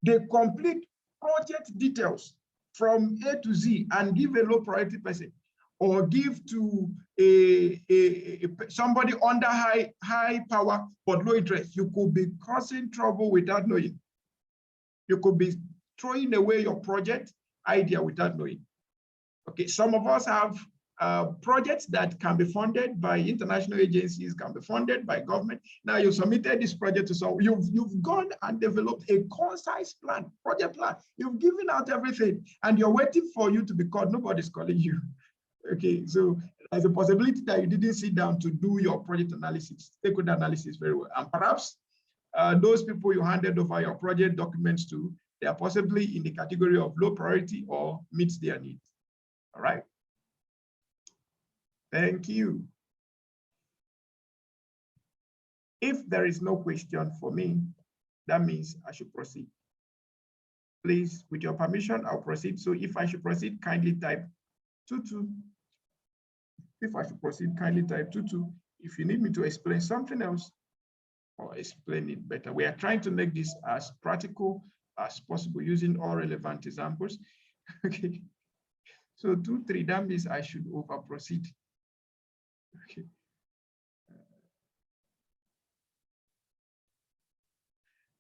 the complete project details from A to Z and give a low priority person, or give to somebody under high power but low interest, you could be causing trouble without knowing. You could be throwing away your project idea without knowing. Okay, some of us have projects that can be funded by international agencies, can be funded by government. Now you submitted this project to someone, you've gone and developed a concise plan, project plan. You've given out everything and you're waiting for you to be called. Nobody's calling you. Okay, so there's a possibility that you didn't sit down to do your project analysis, stakeholder analysis very well. And perhaps those people you handed over your project documents to, they are possibly in the category of low priority or meets their needs. All right. Thank you. If there is no question for me, that means I should proceed. Please, with your permission, I'll proceed. So if I should proceed, kindly type 22. If I should proceed, kindly type 22. If you need me to explain something else, or explain it better. We are trying to make this as practical as possible using all relevant examples. Okay. So 2, 3, that means I should over proceed. Okay.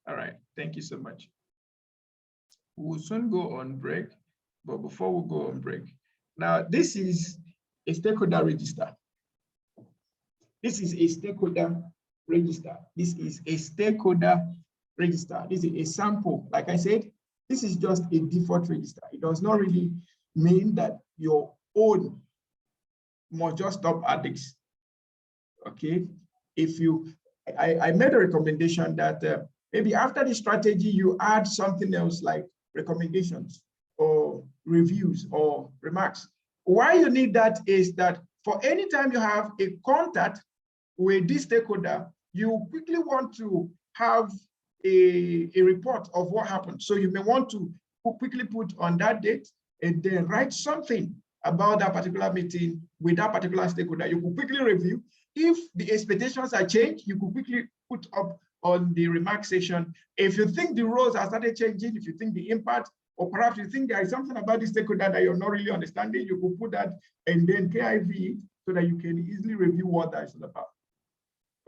All right, thank you so much. We'll soon go on break, but before we go on break, now this is a stakeholder register. This is a stakeholder register. This is a stakeholder register. This is a sample. Like I said, this is just a default register. It does not really mean that your own must just stop at this. Okay, if you, I made a recommendation that maybe after the strategy, you add something else like recommendations or reviews or remarks. Why you need that is that for any time you have a contact with this stakeholder, you quickly want to have a report of what happened. So you may want to quickly put on that date and then write something about that particular meeting with that particular stakeholder. You could quickly review. If the expectations are changed, you could quickly put up on the remark section. If you think the roles have started changing, if you think the impact, or perhaps you think there is something about the stakeholder that you're not really understanding, you could put that and then KIV it so that you can easily review what that is all about.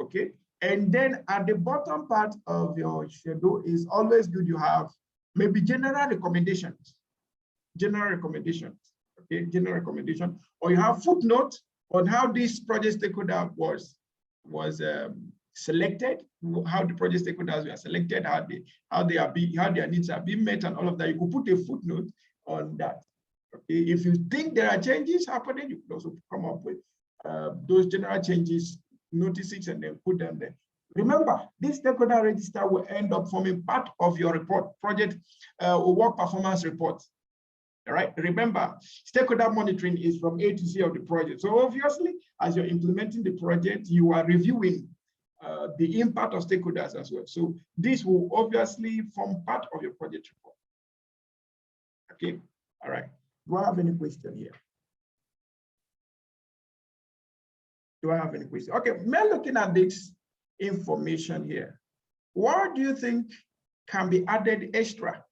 Okay. And then at the bottom part of your schedule is always good. You have maybe general recommendations, okay, general recommendation, or you have footnote on how this project stakeholder was selected, how the project stakeholders were selected, how their needs are being met, and all of that. You could put a footnote on that. Okay, if you think there are changes happening, you could also come up with those general changes, notices, and then put them there. Remember, this stakeholder register will end up forming part of your report, project or work performance report. All right, remember, stakeholder monitoring is from A to Z of the project. So obviously, as you're implementing the project, you are reviewing the impact of stakeholders as well. So this will obviously form part of your project report. Okay, all right. Do I have any question here? Do I have any question? Okay, when looking at this information here, what do you think can be added extra?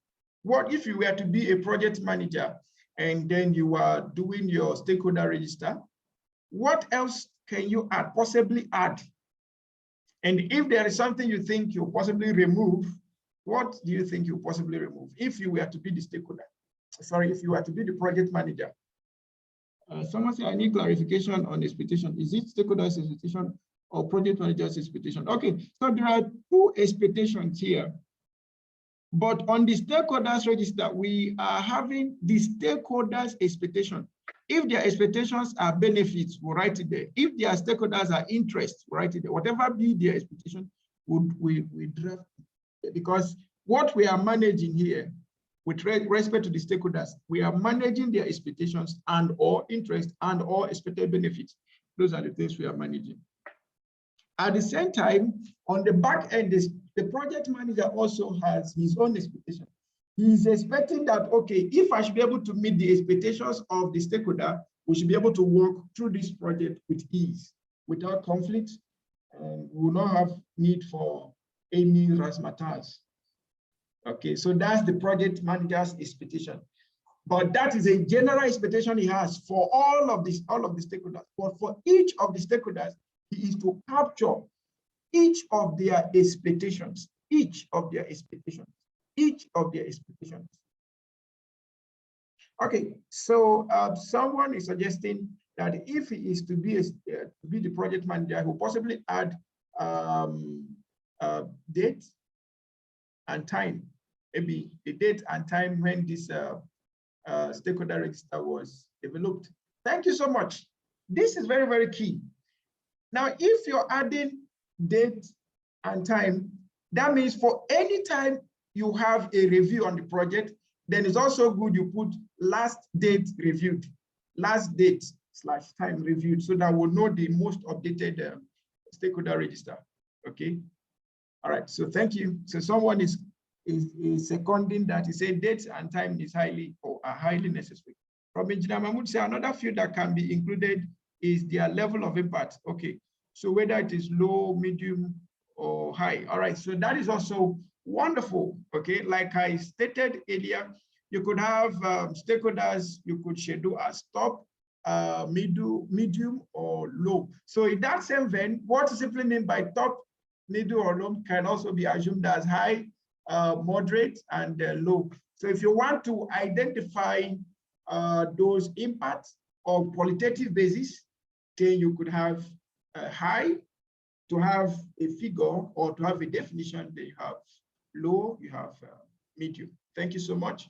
What if you were to be a project manager and then you are doing your stakeholder register? What else can you possibly add? And if there is something you think you possibly remove, what do you think you possibly remove if you were to be the stakeholder? Sorry, if you were to be the project manager. Someone said, I need clarification on expectation. Is it stakeholder's expectation or project manager's expectation? Okay, so there are two expectations here. But on the stakeholders register, we are having the stakeholders expectation. If their expectations are benefits, we'll write it there. If their stakeholders are interest, we'll write it there. Whatever be their expectation, we draft it. Because what we are managing here, with respect to the stakeholders, we are managing their expectations and or interest and or expected benefits. Those are the things we are managing. At the same time, on the back end, the project manager also has his own expectation. He is expecting that, okay, if I should be able to meet the expectations of the stakeholder, we should be able to work through this project with ease, without conflict, and we will not have need for any razzmatazz. Okay, so that's the project manager's expectation. But that is a general expectation he has for all of the stakeholders. But for each of the stakeholders, he is to capture each of their expectations, each of their expectations. Okay, so someone is suggesting that if he is to be the project manager, he will possibly add date and time, maybe the date and time when this stakeholder register was developed. Thank you so much. This is very, very key. Now, if you're adding date and time, that means for any time you have a review on the project, then it's also good you put last date reviewed, last date / time reviewed, so that we'll know the most updated stakeholder register. Okay. All right. So thank you. So someone is seconding that. He said date and time is highly necessary. From Engineer Mahmoud say another field that can be included is their level of impact. Okay. So whether it is low, medium, or high. All right, so that is also wonderful. Okay, like I stated earlier, you could have stakeholders you could schedule as top, medium, or low. So in that same vein, what you simply mean by top, middle, or low can also be assumed as high, moderate, and low. So if you want to identify those impacts on qualitative basis, then you could have high to have a figure, or to have a definition. Then you have low, you have medium. Thank you so much.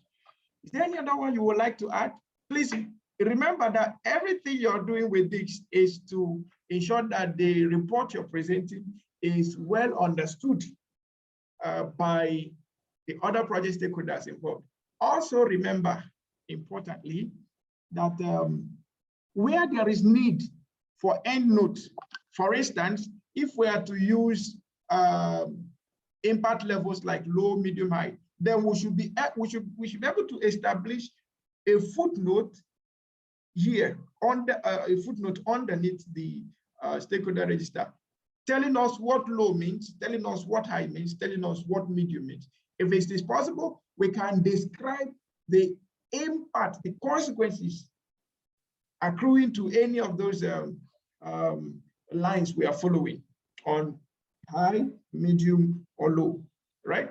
Is there any other one you would like to add? Please remember that everything you're doing with this is to ensure that the report you're presenting is well understood by the other project stakeholders involved. Also remember, importantly, that where there is need for end notes, for instance, if we are to use impact levels like low, medium, high, then we should be able to establish a footnote here on the a footnote underneath the stakeholder register, telling us what low means, telling us what high means, telling us what medium means. If it is possible, we can describe the impact, the consequences accruing to any of those lines we are following on high, medium, or low, right?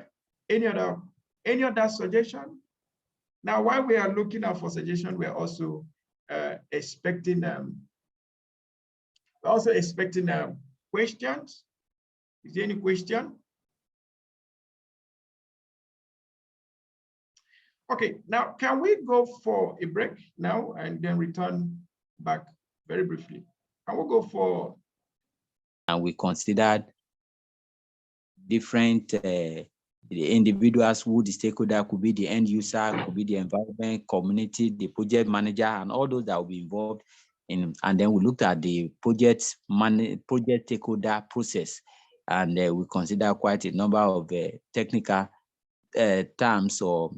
Any other suggestion? Now, while we are looking out for suggestion, we're also expecting questions. Is there any question? Okay, now can we go for a break now and then return back very briefly? Can we go for? And we considered different the individuals who the stakeholder could be, the end user, could be the environment, community, the project manager, and all those that will be involved in. And then we looked at the project stakeholder process, and we consider quite a number of technical terms. Or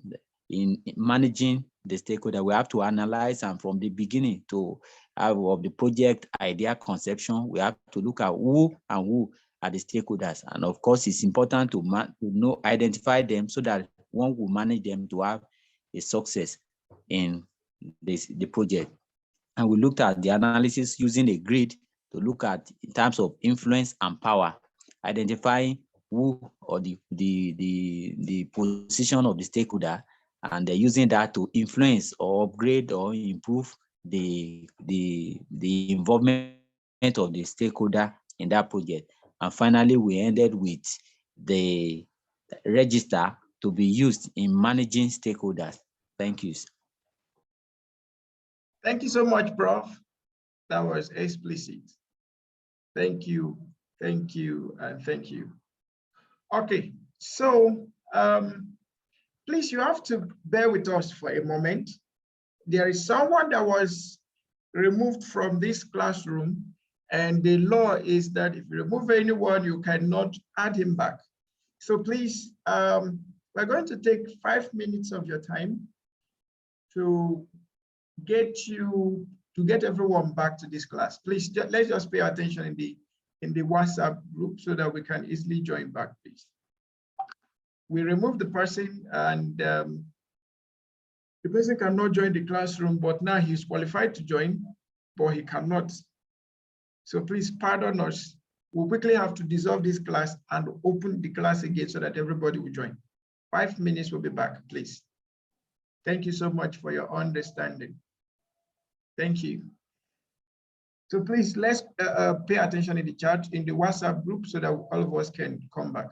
in managing the stakeholder, we have to analyze, and from the beginning to of the project idea conception, we have to look at who are the stakeholders. And of course, it's important to identify them so that one will manage them to have a success in the project. And we looked at the analysis using a grid to look at in terms of influence and power, identifying who or the position of the stakeholder, and using that to influence or upgrade or improve the involvement of the stakeholder in that project. And finally, we ended with the register to be used in managing stakeholders. Thank you. Thank you so much, Prof. That was explicit. Thank you, and thank you. Okay, so please, you have to bear with us for a moment. There is someone that was removed from this classroom, and the law is that if you remove anyone, you cannot add him back. So please, we're going to take 5 minutes of your time to get everyone back to this class. Please, let's just pay attention in the WhatsApp group so that we can easily join back, please. We remove the person, and the person cannot join the classroom, but now he's qualified to join, but he cannot. So please pardon us. We'll quickly have to dissolve this class and open the class again so that everybody will join. 5 minutes, we'll be back, please. Thank you so much for your understanding. Thank you. So please, let's pay attention in the chat, in the WhatsApp group, so that all of us can come back.